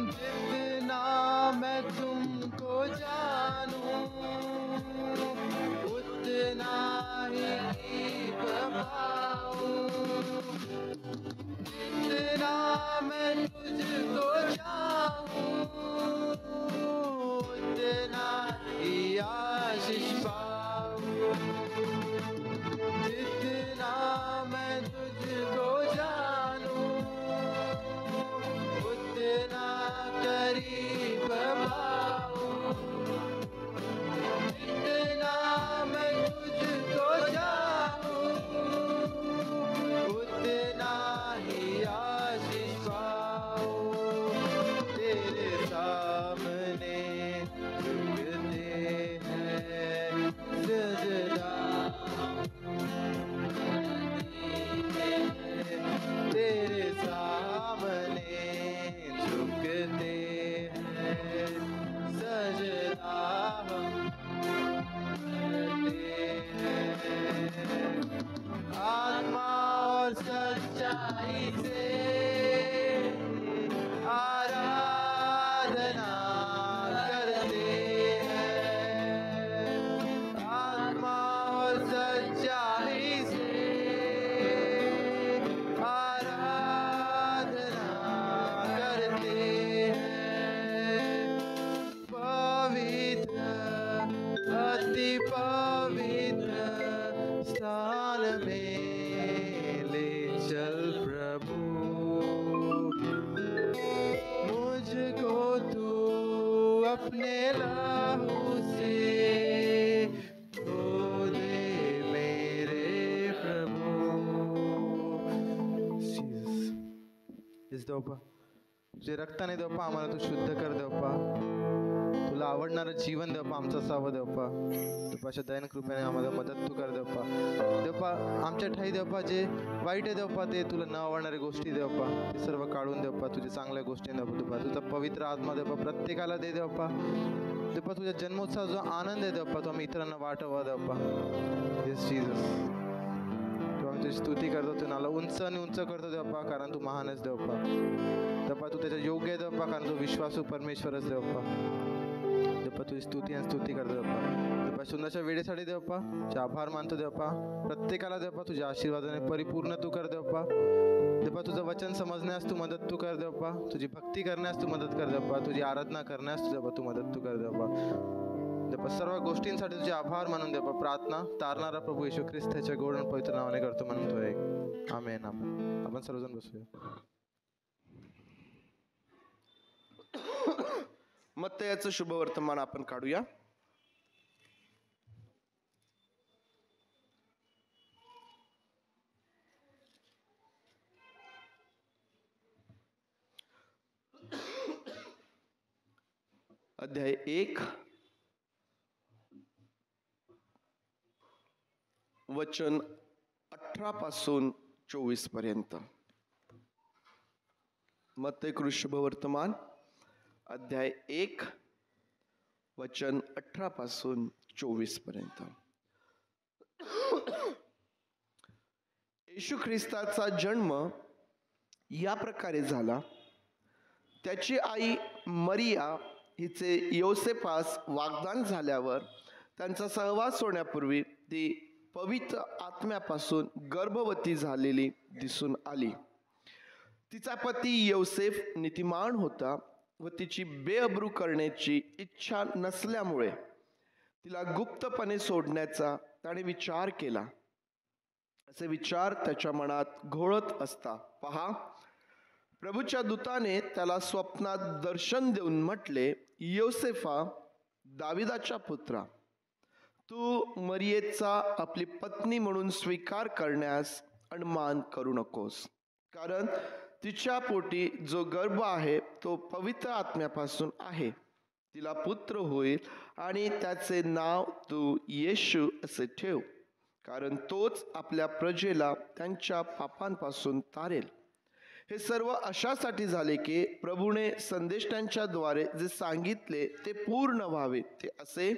जितना मैं तुमको जानूं उतना ही पाऊं। जितना मैं तुझको चाहूं उतना ही आशीष पाऊं। जितना मैं तुझको जानूं उतना करीब पाऊं। जितना मैं तुझको चाहूं उतना ही आशीष पाऊं। तेरे सामने झुकते हैं सजदा, तेरे सामने झुकते हैं सजदा हम करते हैं। आत्मा और सच्चाई से आराधना करते हैं। आत्मा और सच्चाई से आराधना करते हैं। पवित्र अति पवित्र स्थान में ले चल प्रभु मुझको तू अपने लहू से धो दे मेरे प्रभु। येस देवप्पा, तुझे रक्ताने देवप्पा आम्हाला तू शुद्ध कर देवप्पा. तुला आवडणारं जीवन देवप्पा आमचं असावं देवप्पा. देवपाच्या दयन कृपेने आम्हाला मदत तू कर देवप्पा. देवप्पा आमच्या ठाई देवप्पा जे वाईट आहे देवप्पा ते तुला न आवडणाऱ्या गोष्टी देवप्पा ते सर्व काढून देवप्पा तुझ्या चांगल्या गोष्टी देवप्पा तुझा पवित्र आत्मा देवप्पा प्रत्येकाला दे देवप्पा. देवप्पा तुझ्या जन्मोत्सव जो आनंद आहे देवप्पा तो आम्ही इतरांना वाटवा देवप्पा. येस जीसस, तू आमची स्तुती करतो, तू नाला उंच आणि उंच करतो देवप्पा कारण तू महान आहेस देवप्पा. देवप्पा तू त्याच्या योग्य आहे देवप्पा कारण तू विश्वासू परमेश्वरच देवप्पा. देवप्पा तुझी स्तुती आणि स्तुती करतो देवप्पा. देवप्पा सुंदरच्या वेळेसाठी देवप्पा तुझे आभार मानतो देवप्पा. प्रत्येकाला देवप्पा तुझ्या आशीर्वादाने परिपूर्ण तू कर देवप्पा. देवप्पा तुझं वचन समजण्यास तू मदत तू कर देवप्पा. तुझी भक्ती करण्यास तू मदत कर देवप्पा. तुझी आराधना करण्यास देवप्पा तू मदत तू कर देवप्पा. देवप्पा सर्व गोष्टींसाठी तुझे आभार मानून देवप्पा प्रार्थना तारणारा प्रभू येशू ख्रिस्ताच्या गोड आणि पवित्र नावाने करतो म्हणतोय आमेन. आपण सर्वजण बसूया. मत्तयाचं शुभवर्तमान आपण काढूया. अध्याय 1 वचन 18 पासून 24 पर्यंत. मत्तय शुभवर्तमान अध्याय 1 वचन 18 पासून 24 पर्यंत. येशू ख्रिस्ताचा जन्म या प्रकारे झाला. त्याची आई मरिया हिचे योसेपास वागदान झाल्यावर त्यांचा सहवास होण्यापूर्वी ती पवित्र आत्म्यापासून गर्भवती झालेली दिसून आली. तिचा पती योसेफ नीतिमान होता व तिची बेअब्रू करण्याची इच्छा नसल्यामुळे तिला गुप्तपणे सोडण्याचा त्याने विचार केला. असे विचार त्याच्या मनात घोळत असता पहा, प्रभूच्या दूताने त्याला स्वप्नात दर्शन देऊन म्हटले, योसेफा, दाविदाच्या पुत्रा, तू मरियेचा आपली पत्नी म्हणून स्वीकार करण्यास अनमान करू नकोस, कारण तिच्या पोटी जो गर्भ आहे तो पवित्र आत्म्यापासून आहे. तिला पुत्र होईल आणि त्याचे नाव तू येशू असे ठेव, कारण तोच आपल्या प्रजेला त्यांच्या पापांपासून तारेल. हे सर्व अशासाठी झाले की प्रभूने संदेष्टांच्या द्वारे जे सांगितले ते पूर्ण व्हावे. ते असे,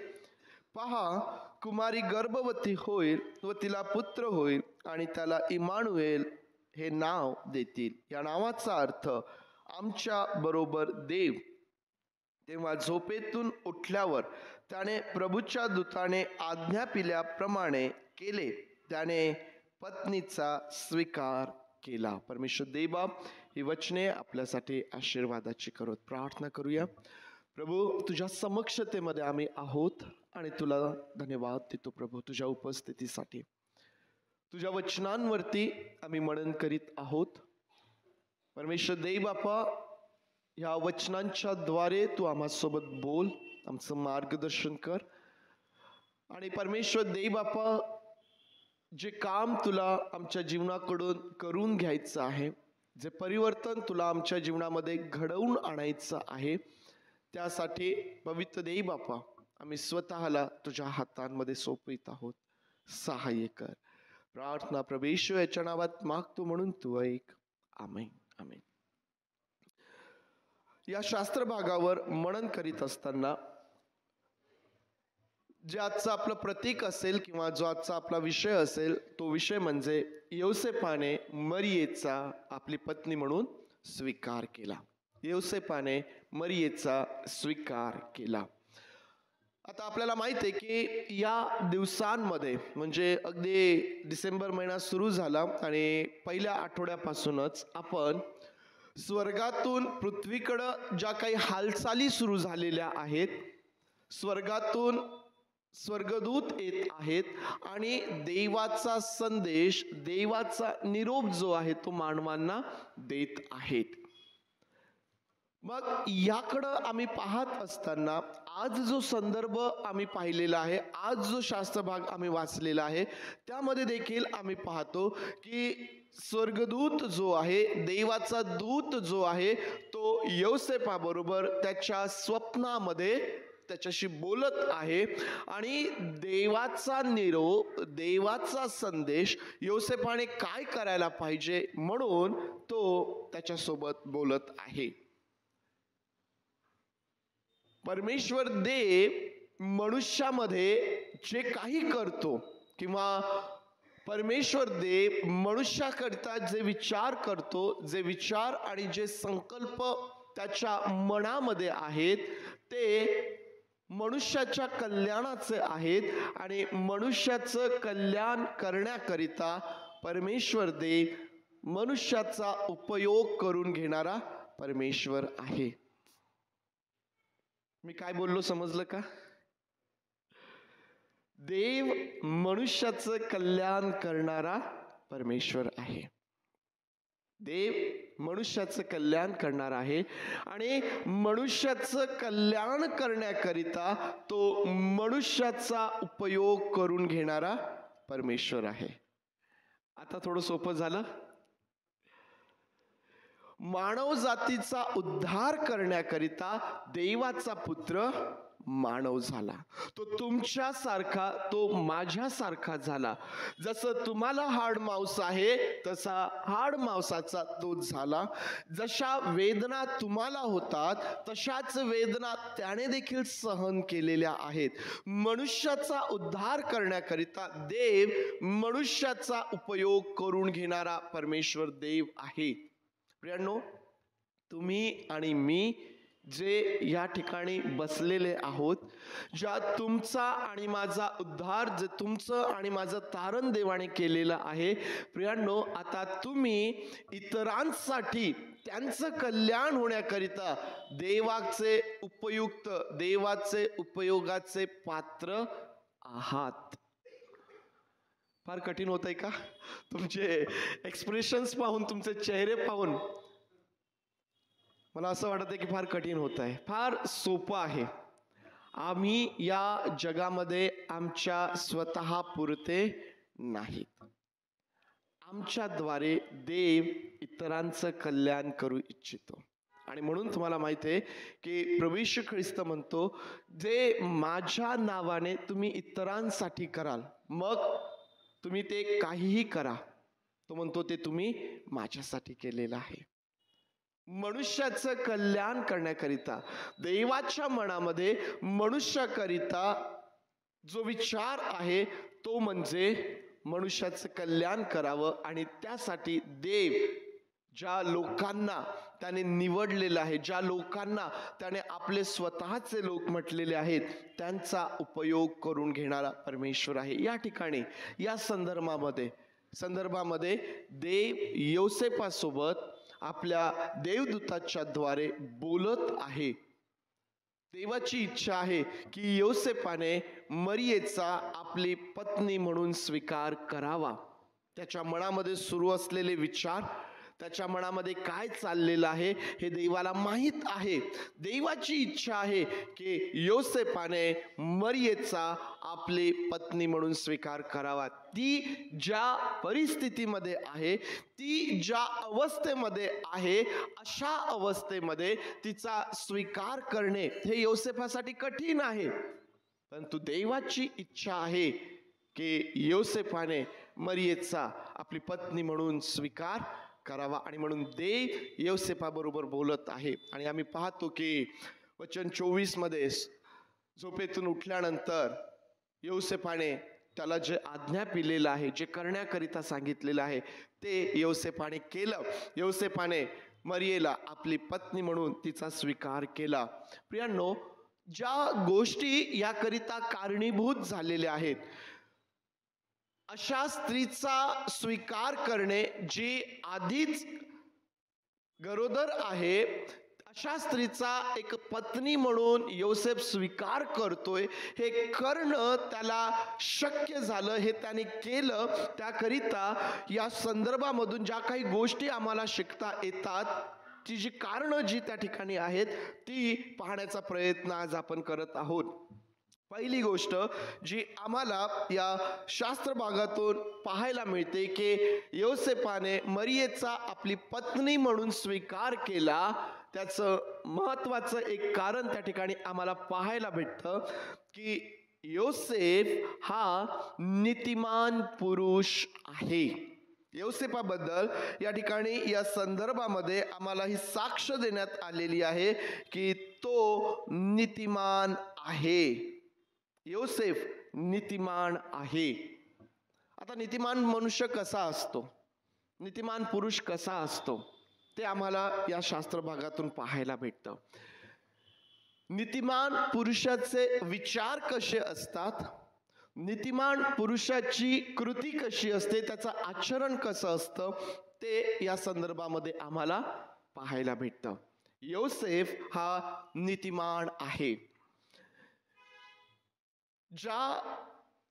पहा, कुमारी गर्भवती होईल व तिला पुत्र होईल आणि त्याला इमानुएल हे नाव देतील. या नावाचा अर्थ आमच्या बरोबर देव. तेव्हा झोपेतून उठल्यावर त्याने प्रभूच्या दूताने आज्ञा पिल्याप्रमाणे केले. त्याने पत्नीचा स्वीकार केला. परमेश्वर देवा, ही वचने आपल्यासाठी आशीर्वादाची करत. प्रार्थना करूया. प्रभू, तुझ्या समक्षतेमध्ये आम्ही आहोत आणि तुला धन्यवाद देतो प्रभू तुझ्या उपस्थितीसाठी. तुझ्या वचनांवरती आम्ही मनन करीत आहोत. परमेश्वर देव बापा, ह्या वचनांच्या द्वारे तू आम्हासोबत बोल, आमचं मार्गदर्शन कर. आणि परमेश्वर देव बापा, जे काम तुला आमच्या जीवनाकडून करून घ्यायचं आहे, जे परिवर्तन तुला आमच्या जीवनामध्ये घडवून आणायचं आहे, त्यासाठी पवित्र देव बापा आम्ही स्वतःला तुझ्या हातांमध्ये सोपवित आहोत. सहाय्य कर. प्रार्थना प्रभू याच्या नावात मागतो म्हणून तू ऐक. आमेन. आमेन. या शास्त्र भागावर मनन करीत असताना जे आजचा आपलं प्रतीक असेल किंवा जो आजचा आपला विषय असेल, तो विषय म्हणजे योसेफाने मरियेचा आपली पत्नी म्हणून स्वीकार केला. योसेफाने मरियेचा स्वीकार केला. आता आपल्याला माहिती आहे की या दिवसांमध्ये म्हणजे अगदी डिसेंबर महिना सुरू झाला आणि पहिल्या आठवड्यापासूनच आपण स्वर्गातून पृथ्वीकडं ज्या काही हालचाली सुरू झालेल्या आहेत, स्वर्गातून स्वर्गदूत येत आहेत आणि देवाचा संदेश, देवाचा निरोप जो आहे तो मानवांना देत आहेत. मग याकडं आम्ही पाहत असताना आज जो संदर्भ आम्ही पाहिलेला आहे, आज जो शास्त्र भाग आम्ही वाचलेला आहे, त्यामध्ये देखील आम्ही पाहतो की स्वर्गदूत जो आहे, देवाचा दूत जो आहे, तो योसेफाबरोबर त्याच्या स्वप्नामध्ये त्याच्याशी बोलत आहे आणि देवाचा निरोप, देवाचा संदेश योसेफाने काय करायला पाहिजे म्हणून तो त्याच्यासोबत बोलत आहे. परमेश्वर देव मनुष्यामध्ये जे काही करतो किंवा परमेश्वर देव मनुष्याकरता जे विचार करतो, जे विचार आणि जे संकल्प त्याच्या मनामध्ये आहेत, ते मनुष्याच्या कल्याणाचे आहेत आणि मनुष्याचं कल्याण करण्याकरिता परमेश्वर देव मनुष्याचा उपयोग करून घेणारा परमेश्वर आहे. मी काय बोललो समजलं का? देव मनुष्याचं कल्याण करणारा परमेश्वर आहे. देव मनुष्याचं कल्याण करणार आहे आणि मनुष्याचं कल्याण करण्याकरिता तो मनुष्याचा उपयोग करून घेणारा परमेश्वर आहे. आता थोडं सोपं झालं. मानव जातीचा उद्धार करण्याकरिता देवाचा पुत्र मानव झाला. तो तुमच्यासारखा, तो माझ्यासारखा झाला. जसं तुम्हाला हाड मांस आहे तसा हाड मांसाचा तो झाला. जशा वेदना तुम्हाला होतात तशाच वेदना त्याने देखील सहन केलेल्या आहेत. मनुष्याचा उद्धार करण्याकरिता देव मनुष्याचा उपयोग करून घेणारा परमेश्वर देव आहे. प्रियांनो, तुम्ही आणि मी जे या ठिकाणी बसलेले आहोत, ज्या तुमचा आणि माझा उद्धार, जे तुमचं आणि माझं तारण देवाने केलेलं आहे, प्रियांनो, आता तुम्ही इतरांसाठी त्यांचं कल्याण होण्याकरिता देवाचे उपयोगाचे पात्र आहात. फार कठीण होत आहे का? तुमचे एक्सप्रेशन्स पाहून, तुमचे चेहरे पाहून मला असं वाटत आहे की फार कठीण होत आहे. फार सोपं आहे. आम्ही या जगामध्ये आमच्या स्वतः पुरते नाहीत. आमच्याद्वारे देव इतरांचं कल्याण करू इच्छितो. आणि म्हणून तुम्हाला माहिती आहे की प्रभू येशू ख्रिस्त म्हणतो, जे माझ्या नावाने तुम्ही इतरांसाठी कराल, मग तुम्ही ते काहीही करा, तो म्हणतो ते तुम्ही माझ्यासाठी केलेलं आहे. मनुष्याचं कल्याण करण्याकरिता, देवाच्या मनामध्ये मनुष्याकरिता जो विचार आहे तो म्हणजे मनुष्याचं कल्याण करावं. आणि त्यासाठी देव ज्या लोकांना त्याने निवडलेलं आहे, ज्या लोकांना त्याने आपले स्वतःचे लोक म्हटलेले आहेत, त्यांचा उपयोग करून घेणारा परमेश्वर आहे. या ठिकाणी या संदर्भामध्ये देव योसेफासोबत आपल्या देवदूताच्या द्वारे बोलत आहे. देवाची इच्छा आहे की योसेफाने मरियेचा आपली पत्नी म्हणून स्वीकार करावा. त्याच्या मनामध्ये सुरू असलेले विचार, त्याच्या मनामध्ये काय चाललेलं आहे हे देवाला माहीत आहे. देवाची इच्छा आहे की योसेफाने मरियेचा आपली पत्नी म्हणून स्वीकार करावा. ती ज्या परिस्थितीमध्ये आहे, ती ज्या अवस्थेमध्ये आहे, अशा अवस्थेमध्ये तिचा स्वीकार करणे हे योसेफासाठी कठीण आहे. परंतु देवाची इच्छा आहे की योसेफाने मरियेचा आपली पत्नी म्हणून स्वीकार करावा. आणि म्हणून देव योसेफाबरोबर बोलत आहे. आणि आम्ही पाहतो की वचन 24 मध्ये झोपेतून उठल्यानंतर योसेफाने त्याला जे आज्ञा पिलेलं आहे, जे करण्याकरिता सांगितलेलं आहे, ते योसेफाने केलं. योसेफाने मरियेला आपली पत्नी म्हणून तिचा स्वीकार केला. प्रियांनो, ज्या गोष्टी याकरिता कारणीभूत झालेल्या आहेत, अशा स्त्रीचा स्वीकार करणे, जी आधीच गरोदर आहे, अशा स्त्रीचा एक पत्नी म्हणून योसेफ स्वीकार करतोय, हे करणं त्याला शक्य झालं, हे त्याने केलं. त्याकरिता या संदर्भामधून ज्या काही गोष्टी आम्हाला शिकता येतात, ती जी कारणं जी त्या ठिकाणी आहेत, ती पाहण्याचा प्रयत्न आज आपण करत आहोत. पहिली गोष्ट जी आम्हाला या शास्त्र भागातून पाहायला मिळते की योसेफाने मरियेचा आपली पत्नी म्हणून स्वीकार केला, त्याचं महत्वाचं एक कारण त्या ठिकाणी आम्हाला पाहायला भेटतं की योसेफ हा नीतिमान पुरुष आहे. योसेफाबद्दल या ठिकाणी या संदर्भामध्ये आम्हाला ही साक्ष देण्यात आलेली आहे की तो नीतिमान आहे. योसेफ नीतिमान आहे. आता नीतिमान मनुष्य कसा असतो, नीतिमान पुरुष कसा असतो, ते आम्हाला या शास्त्र भागातून पाहायला भेटतं. नीतिमान पुरुषाचे विचार कसे असतात, नीतिमान पुरुषाची कृती कशी असते, त्याचं आचरण कसं असतं, ते या संदर्भामध्ये आम्हाला पाहायला भेटतं. योसेफ हा नीतिमान आहे. ज्या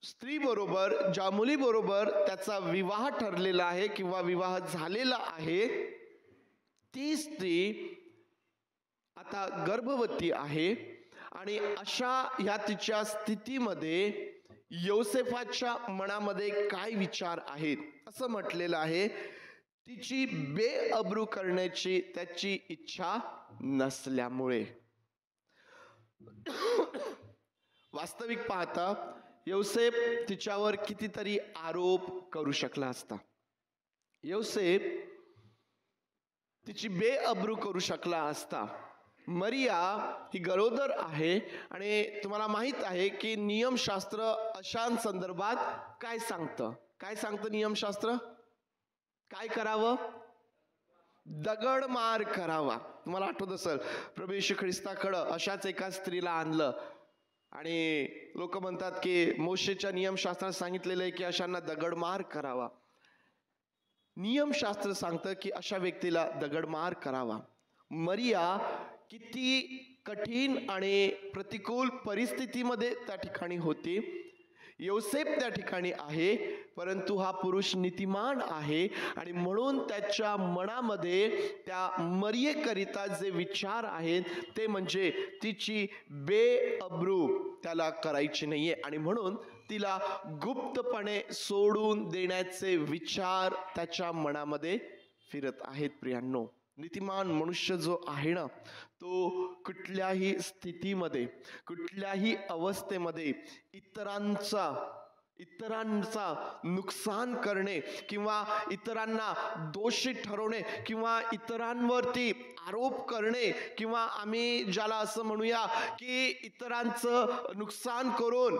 स्त्रीबरोबर, ज्या मुलीबरोबर त्याचा विवाह ठरलेला आहे किंवा विवाह झालेला आहे, ती स्त्री आता गर्भवती आहे. आणि अशा ह्या तिच्या स्थितीमध्ये योसेफाच्या मनामध्ये काय विचार आहेत, असं म्हटलेलं आहे, तिची बेअब्रू करण्याची त्याची इच्छा नसल्यामुळे. वास्तविक पाहता योसेफ तिच्यावर कितीतरी आरोप करू शकला असता. योसेफ तिची बेअब्रू करू शकला असता. मरिया ही गरोदर आहे आणि तुम्हाला माहित आहे की नियमशास्त्र अशा संदर्भात काय सांगतं नियमशास्त्र? काय करावं? दगड मार करावा. तुम्हाला आठवत असेल प्रभू येशू ख्रिस्ताकडं अशाच एका स्त्रीला आणलं आणि लोक म्हणतात की मोशेच्या नियमशास्त्रात सांगितलेलं आहे की अशांना दगड मार करावा. नियमशास्त्र सांगतं की अशा व्यक्तीला दगड मार करावा. मरिया किती कठीण आणि प्रतिकूल परिस्थितीमध्ये त्या ठिकाणी होती. योसेफ त्या ठिकाणी आहे, परंतु हा पुरुष नीतिमान आहे आणि म्हणून त्याच्या मनामध्ये त्या मरियेकरिता जे विचार आहेत ते म्हणजे तिची बेअब्रू त्याला करायची नाहीये आणि म्हणून तिला गुप्तपणे सोडून देण्याचे विचार त्याच्या मनामध्ये फिरत आहेत. प्रियांनो, नीतिमान मनुष्य जो आहे ना, तो कुठल्याही स्थितीमध्ये कुठल्याही अवस्थेमध्ये इतरांचा नुकसान करणे किंवा इतरांना दोषी ठरवणे किंवा इतरांवरती आरोप करणे किंवा आम्ही ज्याला असं म्हणूया की इतरांचं नुकसान करून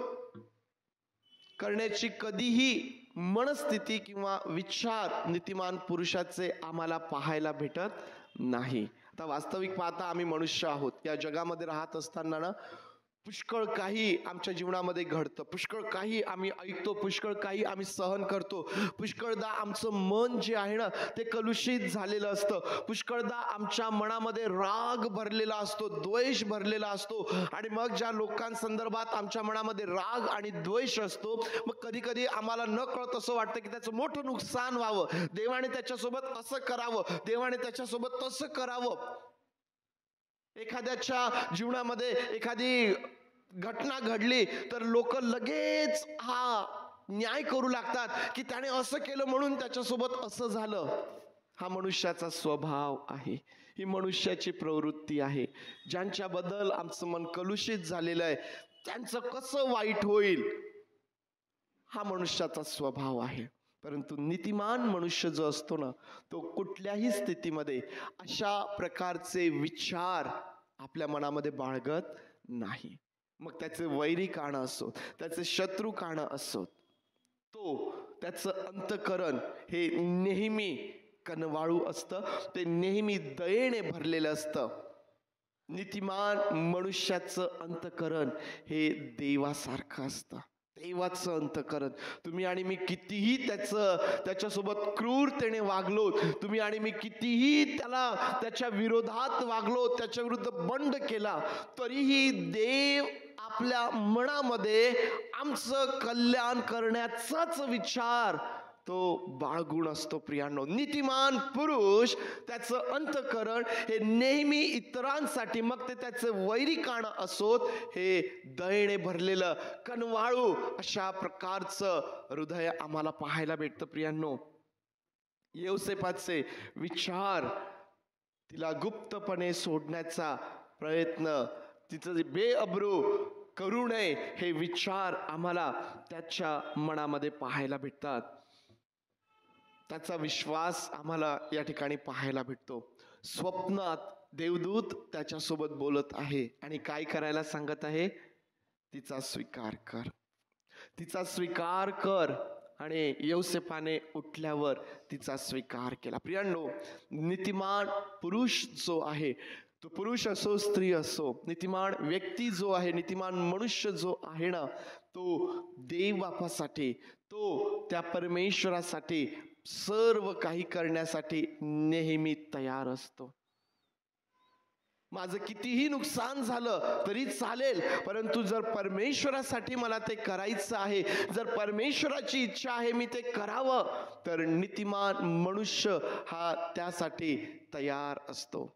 करण्याची कधीही मनस्थिती किंवा विचार नीतिमान पुरुषाचे आम्हाला पाहायला भेटत नाही. आता वास्तविक पाहता आम्ही मनुष्य आहोत. या जगामध्ये राहत असताना ना पुष्कळ काही आमच्या जीवनामध्ये घडतं, पुष्कळ काही आम्ही ऐकतो, पुष्कळ काही आम्ही सहन करतो. पुष्कळदा आमचं मन जे आहे ना ते कलुषित झालेलं असतं. पुष्कळदा आमच्या मनामध्ये राग भरलेला असतो, द्वेष भरलेला असतो आणि मग ज्या लोकांसंदर्भात आमच्या मनामध्ये राग आणि द्वेष असतो, मग कधी कधी आम्हाला न कळत असं वाटतं की त्याचं मोठं नुकसान व्हावं, देवाने त्याच्यासोबत असं करावं, देवाने त्याच्यासोबत तसं करावं. एखाद्याच्या जीवनामध्ये एखादी घटना घडली तर लोक लगेच हा न्याय करू लागतात की त्याने असं केलं म्हणून त्याच्यासोबत असं झालं. हा मनुष्याचा स्वभाव आहे, ही मनुष्याची प्रवृत्ती आहे. ज्यांच्याबद्दल आमचं मन कलुषित झालेलं आहे त्यांचं कसं वाईट होईल, हा मनुष्याचा स्वभाव आहे. परंतु नीतिमान मनुष्य जो असतो ना, तो कुठल्याही स्थितीमध्ये अशा प्रकारचे विचार आपल्या मनामध्ये बाळगत नाही. मग त्याचे वैरी काणं असोत, त्याचे शत्रू काणं असोत, तो त्याचं अंतःकरण हे नेहमी कनवाळू असतं, ते नेहमी दयेने भरलेलं असतं. नीतिमान मनुष्याचं अंतःकरण हे देवासारखं असतं, देवाचं अंतःकरण. तुम्ही आणि मी कितीही त्याच्यासोबत क्रूरतेने वागलो, तुम्ही आणि मी कितीही त्याच्या विरोधात वागलो, त्याच्या विरुद्ध बंड केला, तरीही देव आपल्या मनामध्ये आमचं कल्याण करण्याचाच विचार तो बाळगून असतो. प्रियांनो, नीतिमान पुरुष त्याचं अंतःकरण हे नेहमी इतरांसाठी, मग ते त्याचे वैरी काणं असोत, हे दयेने भरलेलं कनवाळू अशा प्रकारचं हृदय आम्हाला पाहायला भेटतं. प्रियांनो, योसेफाचे विचार, तिला गुप्तपणे सोडण्याचा प्रयत्न, तिचं बेअब्रू करू नये हे विचार आम्हाला त्याच्या मनामध्ये पाहायला भेटतात. त्याचा विश्वास आम्हाला या ठिकाणी पाहायला भेटतो. स्वप्नात देवदूत त्याच्यासोबत बोलत आहे आणि काय करायला सांगत आहे? तिचा स्वीकार कर, तिचा स्वीकार कर. आणि योसेफाने उठल्यावर तिचा स्वीकार केला. प्रियांनो, नीतिमान पुरुष जो आहे, तो पुरुष असो स्त्री असो, नीतिमान व्यक्ती जो आहे, नीतिमान मनुष्य जो आहे ना, तो देव बापासाठी, तो त्या परमेश्वरासाठी सर्व काही करण्यासाठी नेहमी तयार असतो. माझं कितीही नुकसान झालं तरी चालेल, परंतु जर परमेश्वरासाठी मला ते करायचं आहे, जर परमेश्वराची इच्छा आहे मी ते करावं, तर नीतिमान मनुष्य हा त्यासाठी तयार असतो.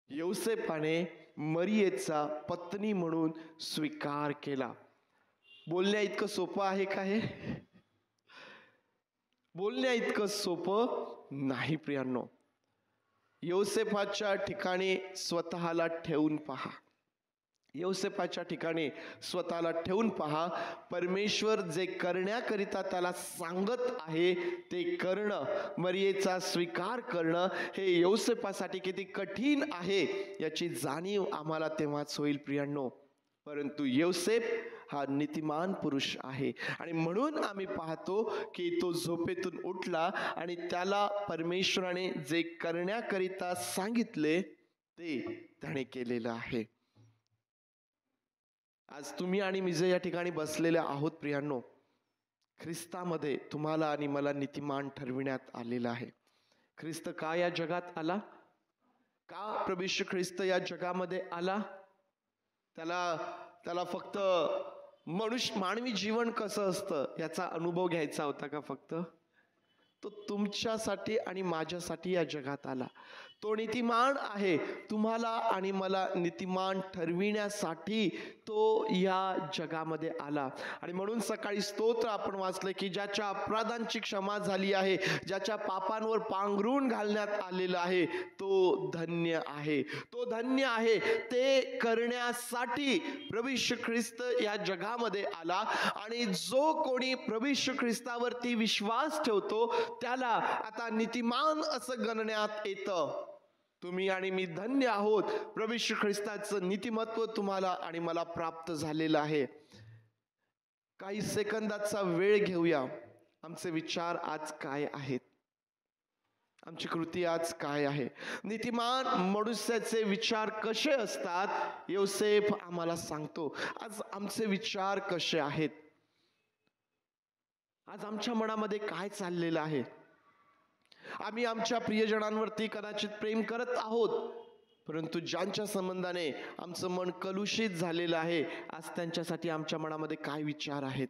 योसेफाने मरियेचा पत्नी म्हणून स्वीकार केला. बोलण्या इतकं सोपं आहे का हे? बोलण्या इतकं सोपं नाही प्रियांनो. योसेफाच्या ठिकाणी स्वतःला ठेवून पहा, योसेफाच्या ठिकाणी स्वतःला ठेवून पहा. परमेश्वर जे करण्याकरिता त्याला सांगत आहे ते करणं, मरियेचा स्वीकार करणं, हे योसेफासाठी किती कठीण आहे याची जाणीव आम्हाला तेव्हाच होईल प्रियांनो. परंतु योसेफ हा नीतिमान पुरुष आहे. आणि म्हणून आम्ही पाहतो की तो झोपेतून उठला आणि त्याला परमेश्वराने जे करण्याकरिता सांगितले ते त्याने केलेलं आहे. आज तुम्ही आणि मी जे या ठिकाणी बसलेले आहोत प्रियांनो, ख्रिस्तामध्ये तुम्हाला आणि मला नीतिमान ठरविण्यात आलेलं आहे. ख्रिस्त का या जगात आला? का प्रभू येशू ख्रिस्त या जगामध्ये आला? त्याला फक्त मानवी जीवन कसं असतं याचा अनुभव घ्यायचा होता का फक्त? तो तुमच्यासाठी आणि माझ्यासाठी या जगात आला. तो नीतिमान आहे. तुम्हाला आणि मला नीतिमान ठरविण्यासाठी तो या जगामध्ये आला. आणि म्हणून सकाळी स्तोत्र आपण वाचलं की ज्याच्या अपराधांची क्षमा झाली आहे, ज्याच्या पापांवर पांघरून घालण्यात आलेलं आहे, तो धन्य आहे. तो धन्य आहे. ते करण्यासाठी प्रभू येशू ख्रिस्त या जगामध्ये आला. आणि जो कोणी प्रभू येशू ख्रिस्तावरती विश्वास ठेवतो त्याला आता नीतिमान असं गणण्यात येतं. तुम्ही आणि मी धन्य आहोत. प्रभू येशू ख्रिस्ताचं नीतिमत्व तुम्हाला आणि मला प्राप्त झालेलं आहे. काही सेकंदाचा वेळ घेऊया. आमचे विचार आज काय आहेत? आमची कृती आज काय आहे? नीतिमान मनुष्याचे विचार कसे असतात योसेफ आम्हाला सांगतो. आज आमचे विचार कसे आहेत? आज आमच्या मनामध्ये काय चाललेलं आहे? आम्ही आमच्या प्रियजनांवरती कदाचित प्रेम करत आहोत, परंतु ज्यांच्या संबंधाने आमचं मन कलुषित झालेलं आहे, आज त्यांच्यासाठी आमच्या मनामध्ये काय विचार आहेत?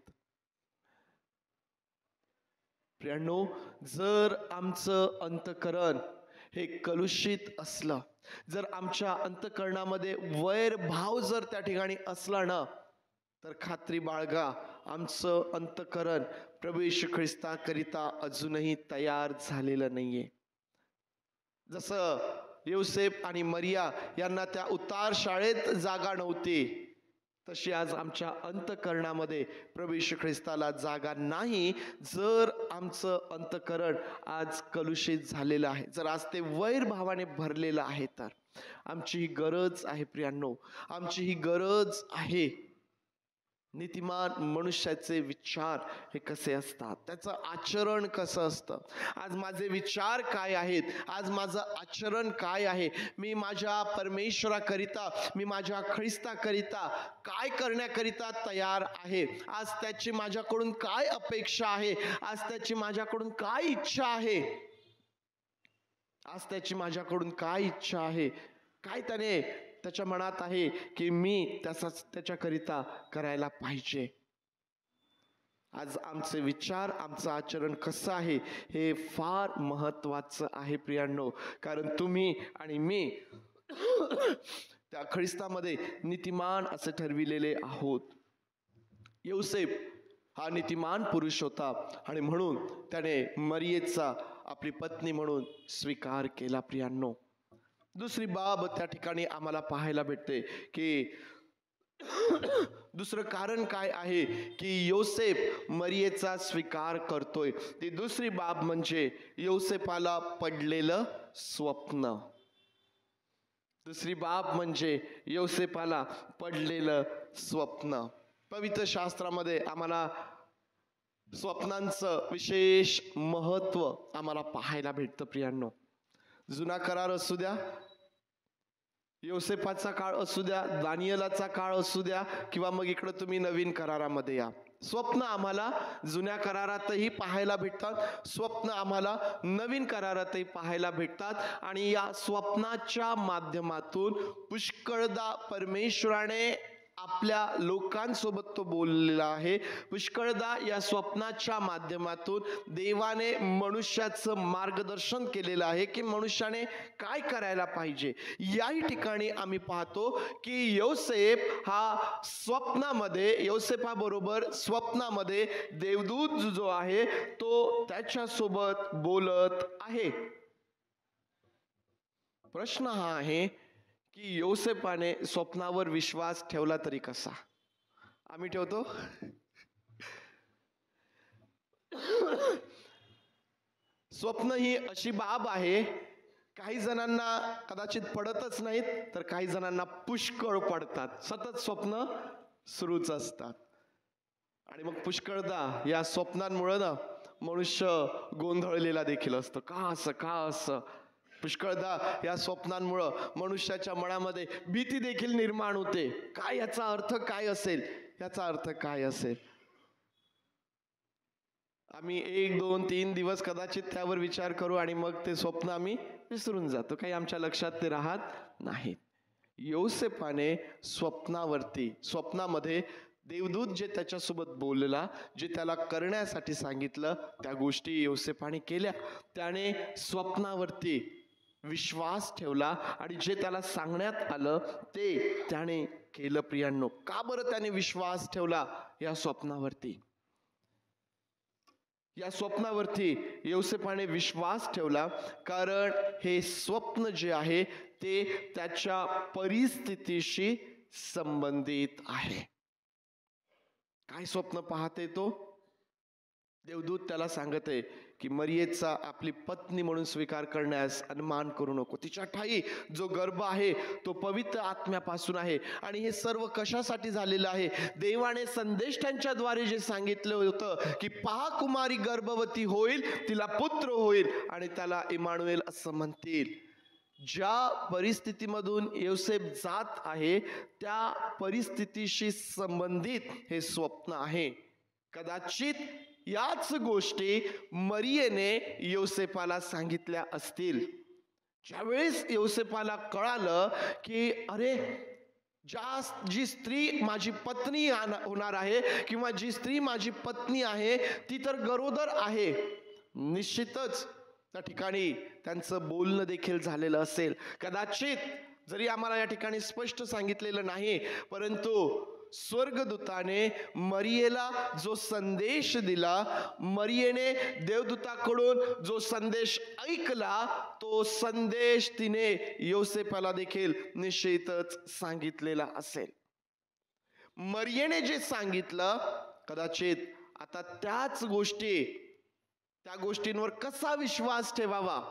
प्रियांनो, जर आमचं अंतःकरण हे कलुषित असलं, जर आमच्या अंतःकरणामध्ये वैरभाव जर त्या ठिकाणी असला ना, तर खात्री बाळगा, आमचं अंतःकरण प्रभू येशू ख्रिस्ताकरिता अजूनही तयार झालेलं नाहीये. जसं योसेफ आणि मरिया यांना त्या उतार शाळेत जागा नव्हती, तशी आज आमच्या अंतःकरणामध्ये प्रभू येशू ख्रिस्ताला जागा नाही. जर आमचं अंतःकरण आज कलुषित झालेलं आहे, जर आज ते वैरभावाने भरलेलं आहे, तर आमची ही गरज आहे प्रियांनो, आमची ही गरज आहे. नीतिमान मनुष्याचे विचार हे कसे असतात, त्याचं आचरण कसं असतं? आज माझे विचार काय आहेत? आज माझं आचरण काय आहे? मी माझ्या परमेश्वराकरिता, मी माझ्या ख्रिस्ताकरिता काय करण्याकरिता तयार आहे? आज त्याची माझ्याकडून काय अपेक्षा आहे? आज त्याची माझ्याकडून काय इच्छा आहे? आज त्याची माझ्याकडून काय इच्छा आहे? काय त्याने त्याच्या मनात आहे की मी त्याच्याकरिता करायला पाहिजे? आज आमचे विचार, आमचं आचरण कसं आहे हे फार महत्वाचं आहे प्रियांनो. कारण तुम्ही आणि मी त्या ख्रिस्तामध्ये नीतिमान असे ठरविलेले आहोत. योसेफ हा नीतिमान पुरुष होता आणि म्हणून त्याने मरियेचा आपली पत्नी म्हणून स्वीकार केला प्रियांनो. दुसरी बाब त्या ठिकाणी आम्हाला पाहायला भेटते की दुसरं कारण काय आहे की योसेफ मरियेचा स्वीकार करतोय. ती दुसरी बाब म्हणजे योसेफाला पडलेलं स्वप्न. दुसरी बाब म्हणजे योसेफाला पडलेलं स्वप्न. पवित्र शास्त्रामध्ये आम्हाला स्वप्नांचं विशेष महत्व आम्हाला पाहायला भेटतं प्रियांनो. जुना करार असू द्या, योसेफाचा काळ असू द्या, दानियेलाचा काळ असू द्या, किंवा मग इकडं तुम्ही नवीन करारामध्ये या, स्वप्न आम्हाला जुन्या करारातही पाहायला भेटतात, स्वप्न आम्हाला नवीन करारातही पाहायला भेटतात. आणि या स्वप्नाच्या माध्यमातून पुष्कळदा परमेश्वराने आपल्या लोकांसोबत तो बोललेला आहे. पुष्कळदा या स्वप्नाच्या माध्यमातून देवाने मनुष्याचं मार्गदर्शन केलेलं आहे की मनुष्याने काय करायला पाहिजे. याही ठिकाणी आम्ही पाहतो की योसेफ हा स्वप्नामध्ये, योसेफाबरोबर स्वप्नामध्ये देवदूत जो आहे तो त्याच्यासोबत बोलत आहे. प्रश्न हा आहे की योसेफाने स्वप्नावर विश्वास ठेवला तरी कसा? आम्ही ठेवतो. स्वप्न ही अशी बाब आहे, काही जणांना कदाचित पडतच नाहीत, तर काही जणांना पुष्कळ पडतात. सतत स्वप्न सुरूच असतात. आणि मग पुष्कळदा या स्वप्नांमुळे ना मनुष्य गोंधळलेला देखील असतो. का असं पुष्कळदा या स्वप्नांमुळं मनुष्याच्या मनामध्ये भीती देखील निर्माण होते. काय याचा अर्थ काय असेल, याचा अर्थ काय असेल. आम्ही 1, 2, 3 दिवस कदाचित त्यावर विचार करू आणि मग ते स्वप्न आम्ही विसरून जातो. काही आमच्या लक्षात ते राहत नाहीत. योसेफाने स्वप्नामध्ये देवदूत जे त्याच्यासोबत बोलला, जे त्याला करण्यासाठी सांगितलं, त्या गोष्टी योसेफाने केल्या. त्याने स्वप्नावरती विश्वास ठेवला आणि जे त्याला सांगण्यात आलं ते त्याने केलं. प्रियांनो, का बरं त्याने विश्वास ठेवला या स्वप्नावरती? या स्वप्नावरती योसेफाने विश्वास ठेवला कारण हे स्वप्न जे आहे ते त्याच्या परिस्थितीशी संबंधित आहे. काय स्वप्न पाहते तो? देवदूत त्याला सांगते की मरियेचा आपली पत्नी म्हणून स्वीकार करण्यास अनुमान करू नको. तिच्या ठाई जो गर्भ आहे तो पवित्र आत्म्यापासून आहे. आणि हे सर्व कशासाठी झालेलं आहे? देवाने संदेष्टांच्याद्वारे जे सांगितलं होतं की पहा, कुमारी गर्भवती होईल, तिला पुत्र होईल आणि त्याला इमानुएल असं म्हणतील. ज्या परिस्थितीमधून योसेफ जात आहे त्या परिस्थितीशी संबंधित हे स्वप्न आहे. कदाचित याच गोष्टी मरियेने योसेफाला सांगितल्या असतील. ज्यावेळेस योसेफाला कळालं की अरे, जी स्त्री माझी पत्नी होणार आहे किंवा जी स्त्री माझी पत्नी आहे ती तर गरोदर आहे, निश्चितच त्या ठिकाणी त्यांचं बोलणं देखील झालेलं असेल. कदाचित जरी आम्हाला या ठिकाणी स्पष्ट सांगितलेलं नाही, परंतु स्वर्गदूताने मरियेला जो संदेश दिला, मरियेने देवदूताकडून जो संदेश ऐकला, तो संदेश तिने योसेफाला देखील निश्चितच सांगितलेला असेल. मरियेने जे सांगितलं, कदाचित आता त्या गोष्टींवर कसा विश्वास ठेवावा,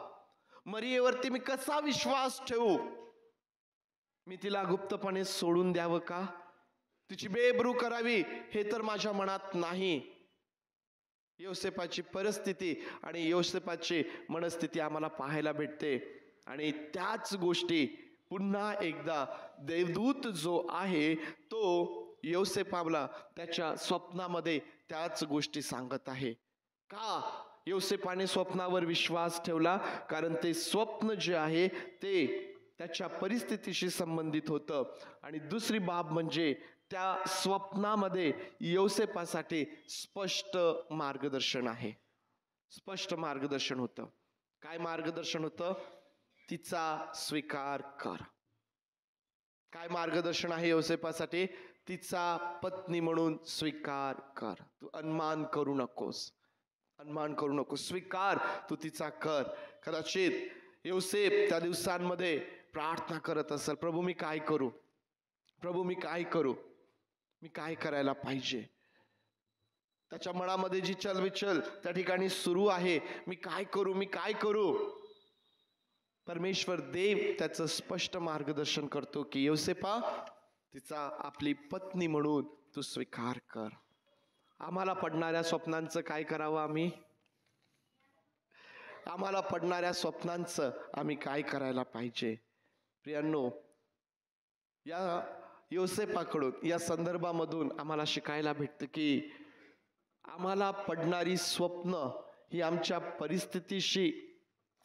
मरियेवरती मी कसा विश्वास ठेवू? मी तिला गुप्तपणे सोडून द्यावं का? तिची बेबरू करावी हे तर माझ्या मनात नाही. योसेफाची परिस्थिती आणि योसेफाची मनस्थिती आम्हाला पाहायला भेटते. आणि त्याच गोष्टी पुन्हा एकदा देवदूत जो आहे तो योसेफाला त्याच्या स्वप्नामध्ये त्याच गोष्टी सांगत आहे. का योसेफाने स्वप्नावर विश्वास ठेवला? कारण ते स्वप्न जे आहे ते त्याच्या परिस्थितीशी संबंधित होतं. आणि दुसरी बाब म्हणजे त्या स्वप्नामध्ये योसेफासाठी स्पष्ट मार्गदर्शन आहे. स्पष्ट मार्गदर्शन होतं. काय मार्गदर्शन होतं? तिचा स्वीकार कर. काय मार्गदर्शन आहे योसेफासाठी? तिचा पत्नी म्हणून स्वीकार कर. तू अनुमान करू नकोस, स्वीकार तू तिचा कर. कदाचित योसेफ त्या दिवसांमध्ये प्रार्थना करत असेल, प्रभू मी काय करू, प्रभू मी काय करू, मी काय करायला पाहिजे. त्याच्या मनामध्ये जी चलबिचल त्या ठिकाणी सुरू आहे, मी काय करू. परमेश्वर देव त्याचं स्पष्ट मार्गदर्शन करतो की योसेफा, तिचा आपली पत्नी म्हणून तू स्वीकार कर. आम्हाला पडणाऱ्या स्वप्नांचं काय करावं? आम्हाला पडणाऱ्या स्वप्नांचं आम्ही काय करायला पाहिजे? प्रियांनो, या योसेफाकडून या संदर्भामधून आम्हाला शिकायला भेटतं की आम्हाला पडणारी स्वप्न ही आमच्या परिस्थितीशी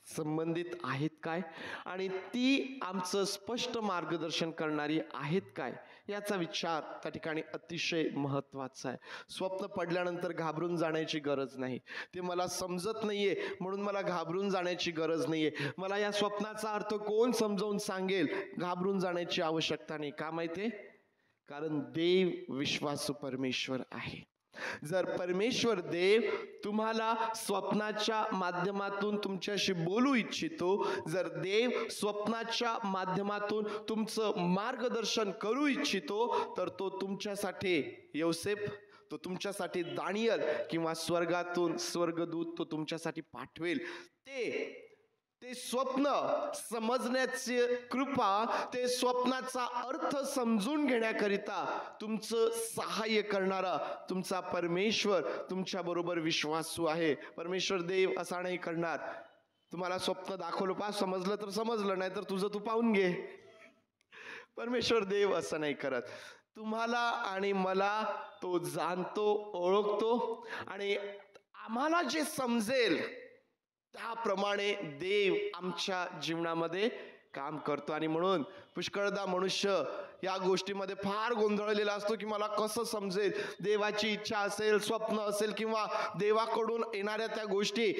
संबंधित आहेत काय, आणि ती आमचं स्पष्ट मार्गदर्शन करणारी आहेत काय, याचा विचार त्या ठिकाणी अतिशय महत्वाचा आहे. स्वप्न पडल्यानंतर घाबरून जाण्याची गरज नाही. ते मला समजत नाहीये म्हणून मला घाबरून जाण्याची गरज नाहीये. मला या स्वप्नाचा अर्थ कोण समजावून सांगेल, घाबरून जाण्याची आवश्यकता नाही. का माहितीये? कारण देव विश्वासू परमेश्वर आहे. जर परमेश्वर देव तुम्हाला स्वप्नाच्या माध्यमातून तुमच्याशी बोलू इच्छितो, जर देव स्वप्नाच्या माध्यमातून तुमचं मार्गदर्शन करू इच्छितो, तर तो तुमच्यासाठी योसेफ, तो तुमच्यासाठी दानियल किंवा स्वर्गातून स्वर्गदूत तो तुमच्यासाठी पाठवेल. ते स्वप्न समजण्याची कृपा, ते स्वप्नाचा अर्थ समजून घेण्याकरिता तुमचं सहाय्य करणारा तुमचा परमेश्वर तुमच्या बरोबर विश्वासू आहे. परमेश्वर देव असा नाही करणार, तुम्हाला स्वप्न दाखवलं पा, समजलं तर समजलं, नाही तर तुझं तू पाहून घे. परमेश्वर देव असं नाही करत. तुम्हाला आणि मला तो जाणतो, ओळखतो, आणि आम्हाला जे समजेल त्याप्रमाणे देव आमच्या जीवनामध्ये काम करतो. आणि म्हणून पुष्कळदा मनुष्य या गोष्टीमध्ये फार गोंधळलेला असतो की मला कसं समजेल. देवाची इच्छा असेल, स्वप्न असेल किंवा देवाकडून येणाऱ्या त्या गोष्टी,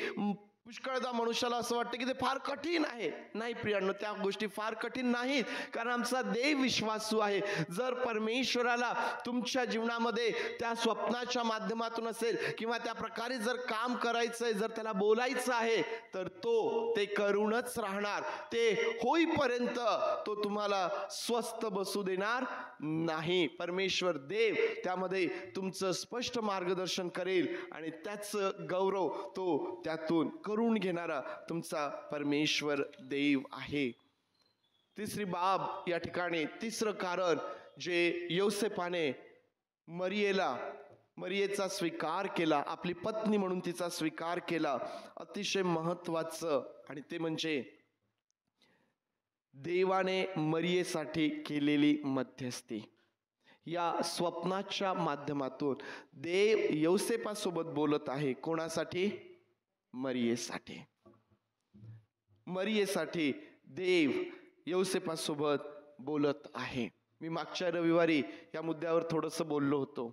पुष्कळदा मनुष्याला असं वाटतं की ते फार कठीण आहे. नाही प्रियांनो, त्या गोष्टी फार कठीण नाहीत, कारण आमचा देव विश्वासू आहे. जर परमेश्वराला तुमच्या जीवनामध्ये त्या स्वप्नाच्या माध्यमातून असेल किंवा त्या प्रकारे जर काम करायचंय, जर त्याला बोलायचं आहे, तर तो ते करूनच राहणार. ते होईपर्यंत तो तुम्हाला स्वस्थ बसू देणार नाही. परमेश्वर देव त्यामध्ये तुमचं स्पष्ट मार्गदर्शन करेल आणि त्याचं गौरव तो त्यातून करून घेणारा तुमचा परमेश्वर देव आहे. तिसरी बाब या ठिकाणी, तिसरं कारण जे यौसेपाने मरियेचा स्वीकार केला, आपली पत्नी म्हणून तिचा स्वीकार केला, अतिशय महत्वाचं, आणि ते म्हणजे देवाने मरियेसाठी केलेली मध्यस्थी. या स्वप्नाच्या माध्यमातून देव यौसेपासोबत बोलत आहे. कोणासाठी? मरियेसाठी. मरियेसाठी देव यौसेपासोबत बोलत आहे. मी मागच्या रविवारी या मुद्द्यावर थोडंसं बोललो होतो.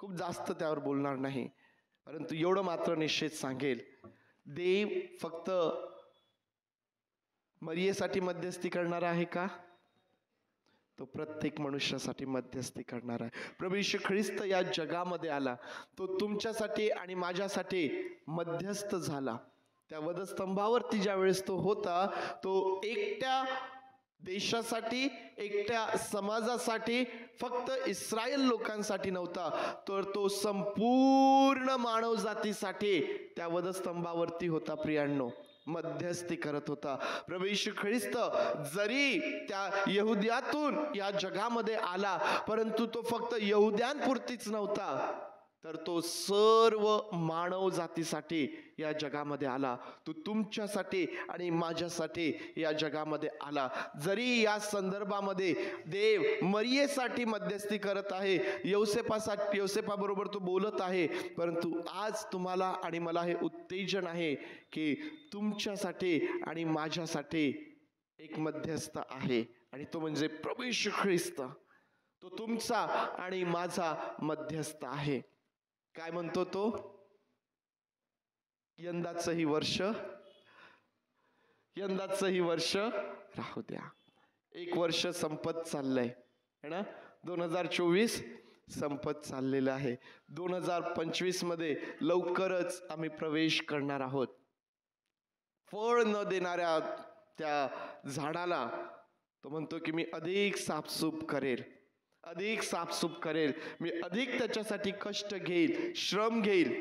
खूप जास्त त्यावर बोलणार नाही, परंतु एवढं मात्र निश्चित सांगेल, देव फक्त मरियेसाठी मध्यस्थी करणार आहे का? तो प्रत्येक मनुष्यासाठी मध्यस्थी करणार आहे. प्रभू येशू ख्रिस्त या जगामध्ये आला, तो तुमच्यासाठी आणि माझ्यासाठी मध्यस्थ झाला. त्या वधस्तंभावरती ज्या वेळेस तो होता, तो एकट्या देशासाठी, एकट्या समाजासाठी, फक्त इस्रायल लोकांसाठी नव्हता, तर तो संपूर्ण मानव जातीसाठी त्या वधस्तंभावरती होता. प्रियांनो, मध्यस्थी करत होता. प्रभू येशू ख्रिस्त जरी त्या यहुद्यातून या जगामध्ये आला, परंतु तो फक्त यहुद्यांपुरतीच नव्हता, तर तो सर्व मानव जातीसाठी या जगामध्ये आला. तो तुमच्यासाठी आणि माझ्यासाठी या जगामध्ये आला. जरी या संदर्भामध्ये देव मरियेसाठी मध्यस्थी करत आहे, यौसेपाबरोबर तो बोलत आहे, परंतु आज तुम्हाला आणि मला हे उत्तेजन आहे की तुमच्यासाठी आणि माझ्यासाठी एक मध्यस्थ आहे, आणि तो म्हणजे प्रभू येशू ख्रिस्त. तो तुमचा आणि माझा मध्यस्थ आहे. काय म्हणतो तो? यंदाचंही वर्ष राहू द्या. एक वर्ष संपत चाललंय है ना. 2024 संपत चाललेलं आहे. 2025 मध्ये लवकरच आम्ही प्रवेश करणार आहोत. फळ न देणाऱ्या त्या झाडाला तो म्हणतो की मी अधिक साफसूफ करेल, मी अधिक त्याच्यासाठी कष्ट घेईल, श्रम घेईल,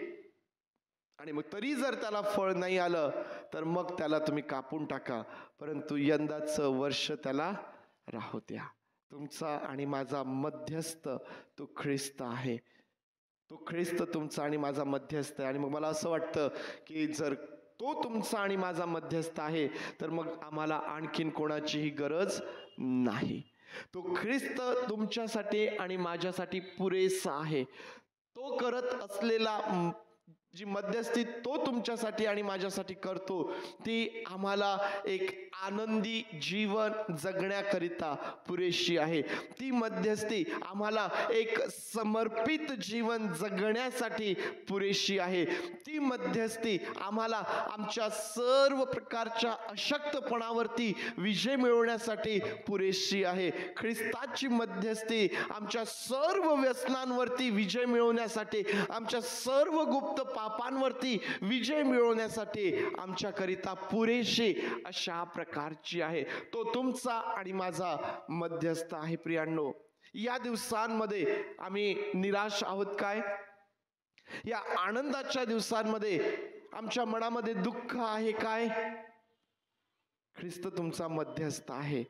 आणि मग तरी जर त्याला फळ नाही आलं तर मग त्याला तुम्ही कापून टाका, परंतु यंदाचं वर्ष त्याला राहू द्या. तुमचा आणि माझा मध्यस्थ तो ख्रिस्त आहे. तो ख्रिस्त तुमचा आणि माझा मध्यस्थ आहे. आणि मग मला असं वाटतं की जर तो तुमचा आणि माझा मध्यस्थ आहे, तर मग आम्हाला आणखीन कोणाचीही गरज नाही. तो ख्रिस्त तुमच्यासाठी आणि माझ्यासाठी पुरेसा आहे. तो करत असलेला जी मध्यस्थी तो तुमच्यासाठी आणि माझ्यासाठी करतो, ती आम्हाला एक आनंदी जीवन जगण्याकरिता पुरेशी आहे. ती मध्यस्थी आम्हाला एक समर्पित जीवन जगण्यासाठी पुरेशी आहे. ती मध्यस्थी आम्हाला आमच्या सर्व प्रकारच्या अशक्तपणावरती विजय मिळवण्यासाठी पुरेशी आहे. ख्रिस्ताची मध्यस्थी आमच्या सर्व व्यसनांवरती विजय मिळवण्यासाठी, आमच्या सर्व गुप्त पापांवरती विजय मिळवण्यासाठी आमच्याकरिता पुरेशी अशा प्रकारची आहे. तो तुमचा आणि माझा मध्यस्थ आहे. प्रियांनो, या दिवसांमध्ये आम्ही निराश आहोत काय? या आनंदाच्या दिवसांमध्ये आमच्या मनामध्ये दुःख आहे काय? ख्रिस्त तुमचा मध्यस्थ आहे,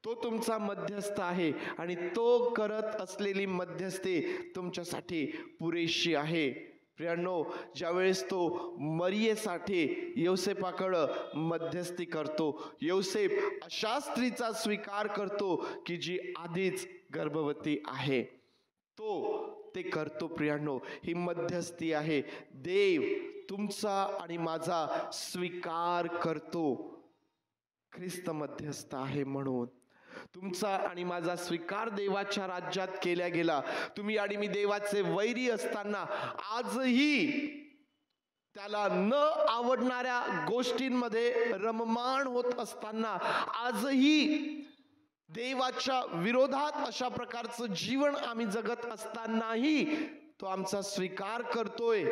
तो तुमचा मध्यस्थ आहे आणि तो करत असलेली मध्यस्थी तुमच्यासाठी पुरेशी आहे. प्रियांनो, ज्यावेळेस तो मरियेसाठी यौसेपाकडं मध्यस्थी करतो, यौसेप अशा स्त्रीचा स्वीकार करतो की जी आधीच गर्भवती आहे. ते करतो. प्रियांनो, ही मध्यस्थी आहे. देव तुमचा आणि माझा स्वीकार करतो. ख्रिस्त मध्यस्थ आहे म्हणून तुमचा आणि माझा स्वीकार देवाच्या राज्यात केला गेला. तुम्ही आणि मी देवाचे वैरी असताना आजही त्याला न आवडणाऱ्या गोष्टींमध्ये रममाण होत असताना, आजही देवाच्या विरोधात अशा प्रकारचं जीवन आम्ही जगत असतानाही तो आमचा स्वीकार करतोय.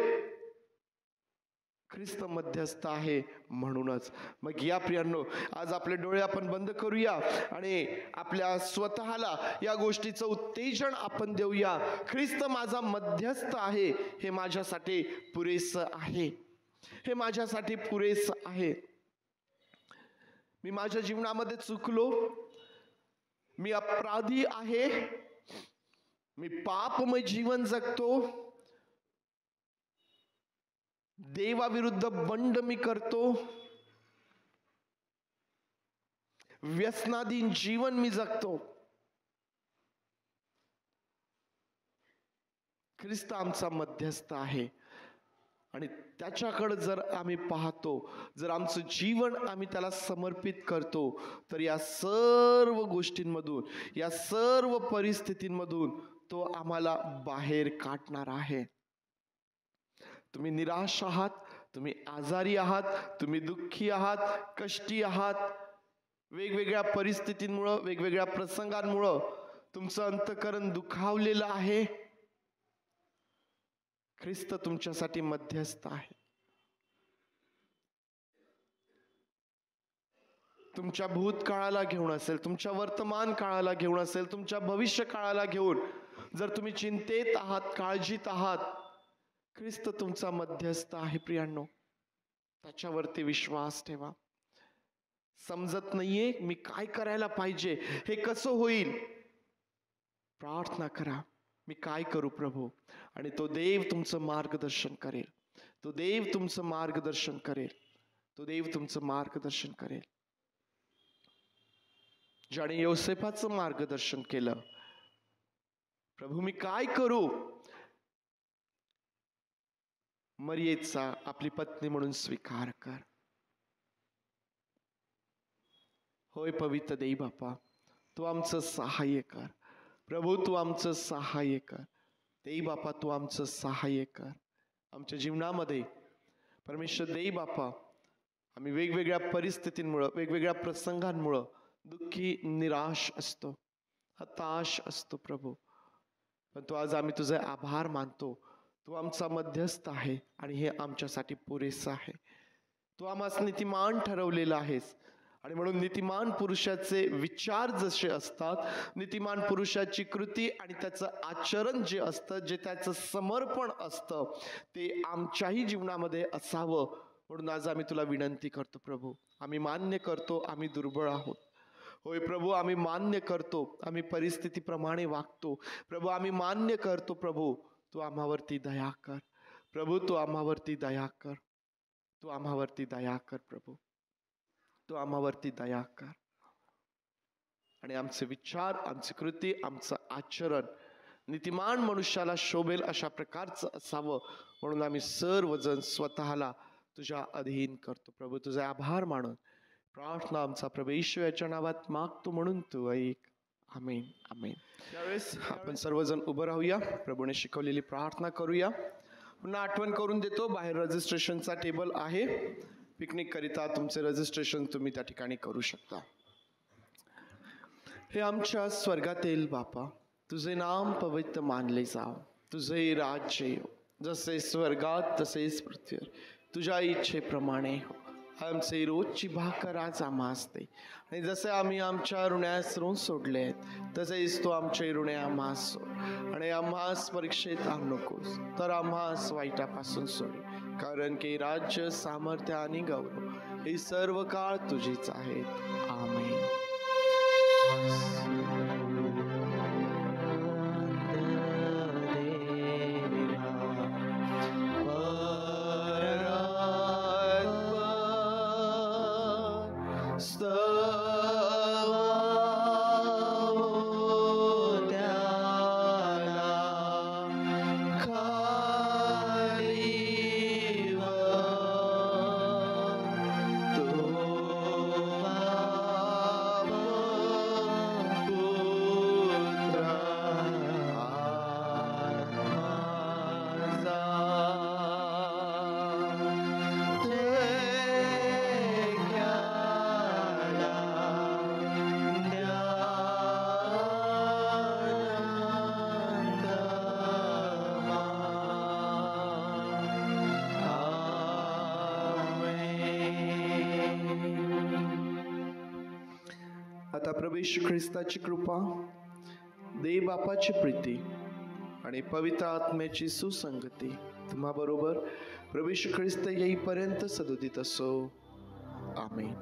ख्रिस्त मध्यस्थ आहे म्हणूनच. मग या प्रियांनो, आज आपले डोळे आपण बंद करूया आणि आपल्या स्वतःला या गोष्टीचं उत्तेजन आपण देऊया. ख्रिस्त माझा मध्यस्थ आहे, हे माझ्यासाठी पुरेसं आहे, हे माझ्यासाठी पुरेसं आहे. मी माझ्या जीवनामध्ये चुकलो, मी अपराधी आहे, मी पापमय जीवन जगतो, देवाविरुद्ध बंड मी करतो, व्यसनाधीन जीवन मी जगतो. ख्रिस्त आमचा मध्यस्थ आहे आणि त्याच्याकडे जर आम्ही पाहतो, जर आमचं जीवन आम्ही त्याला समर्पित करतो, तर या सर्व गोष्टींमधून, या सर्व परिस्थितींमधून तो आम्हाला बाहेर काढणार आहे. तुम्ही निराश आहात, तुम्ही आजारी आहात, तुम्ही दुःखी आहात, कष्टी आहात, वेगवेगळ्या परिस्थितींमुळं, वेगवेगळ्या प्रसंगांमुळं तुमचं अंतःकरण दुखावलेलं आहे. ख्रिस्त तुमच्यासाठी मध्यस्थ आहे. तुमच्या भूतकाळाला घेऊन असेल, तुमच्या वर्तमान काळाला घेऊन असेल, तुमच्या भविष्य काळाला घेऊन जर तुम्ही चिंतेत आहात, काळजीत आहात, ख्रिस्त तुमचा मध्यस्थ आहे. प्रियांनो, त्याच्यावरती विश्वास ठेवा. समजत नाहीये मी काय करायला पाहिजे, हे कसं होईल, प्रार्थना करा, मी काय करू प्रभू, आणि तो देव तुमचं मार्गदर्शन करेल. तो देव तुमचं मार्गदर्शन करेल. तो देव तुमचं मार्गदर्शन करेल. ज्याने योसेफाचं मार्गदर्शन केलं, प्रभू मी काय करू, मरियेचा आपली पत्नी म्हणून स्वीकार कर. होय पवित्र देव बापा, तू आमचं सहाय्य कर. प्रभू तू आमचं सहाय्य कर. देव बापा तू आमचं सहाय्य कर. आमच्या जीवनामध्ये परमेश्वर देव बापा, आम्ही वेगवेगळ्या परिस्थितींमुळं, वेगवेगळ्या प्रसंगांमुळं दुःखी, निराश असतो, हताश असतो प्रभू. पण तू आज आम्ही तुझे आभार मानतो. तू आमचा मध्यस्थ आहे आणि हे आमच्यासाठी पुरेसं आहे. तू आम्हास नीतिमान ठरवलेला आहेस आणि म्हणून नीतिमान पुरुषाचे विचार जसे असतात, नीतिमान पुरुषाची कृती आणि त्याचं आचरण जे असतं, जे त्याचं समर्पण असतं, ते आमच्याही जीवनामध्ये असावं. म्हणून आज आम्ही तुला विनंती करतो प्रभू. आम्ही मान्य करतो आम्ही दुर्बळ आहोत. होय प्रभू, आम्ही मान्य करतो आम्ही परिस्थितीप्रमाणे वागतो. प्रभू आम्ही मान्य करतो प्रभू, तू आम्हावरती दया कर. प्रभू तू आम्हावरती दया कर. तू आम्हावरती दया कर प्रभू. तू आम्हावरती दया कर. आणि आमचे विचार, आमची कृती, आमचं आचरण नीतिमान मनुष्याला शोभेल अशा प्रकारचं असावं. म्हणून आम्ही सर्वजण स्वतःला तुझ्या अधीन करतो प्रभू. तुझे आभार मानून प्रार्थना आमचा प्रभू येशू याच्या नावात मागतो, म्हणून तू ऐक. आमेन. आमेन. त्यावेळेस आपण सर्वजण उभं राहूया, प्रभूने शिकवलेली प्रार्थना करूया. पुन्हा आठवण करून देतो, बाहेर रजिस्ट्रेशनचा टेबल आहे. पिकनिक करिता तुमचे रजिस्ट्रेशन तुम्ही त्या ठिकाणी करू शकता. हे आमच्या स्वर्गातील बापा, तुझे नाम पवित्र मानले जाव. तुझे राज्य येव, जसे स्वर्गात तसेच पृथ्वीवर. तुझ्या इच्छेप्रमाणे हो. आमचे रोजची भाकर आज आम्हास दे, आणि जसे आम्ही आमच्या ऋण्यास ऋण सोडले आहेत, तसेच तो आमचे ऋणे आम्हास सोड. आणि आम्हास परीक्षेत आणू नकोस, तर आम्हास वाईटापासून सोड. कारण की राज्य, सामर्थ्य आणि गौरव ही सर्व काळ तुझीच आहेत. आमेन. आता प्रभू येशू ख्रिस्ताची कृपा, देव बापाची प्रीती आणि पवित्र आत्म्याची सुसंगती तुम्हा बरोबर प्रभू येशू ख्रिस्त येईपर्यंत सदोदित असो. आमेन.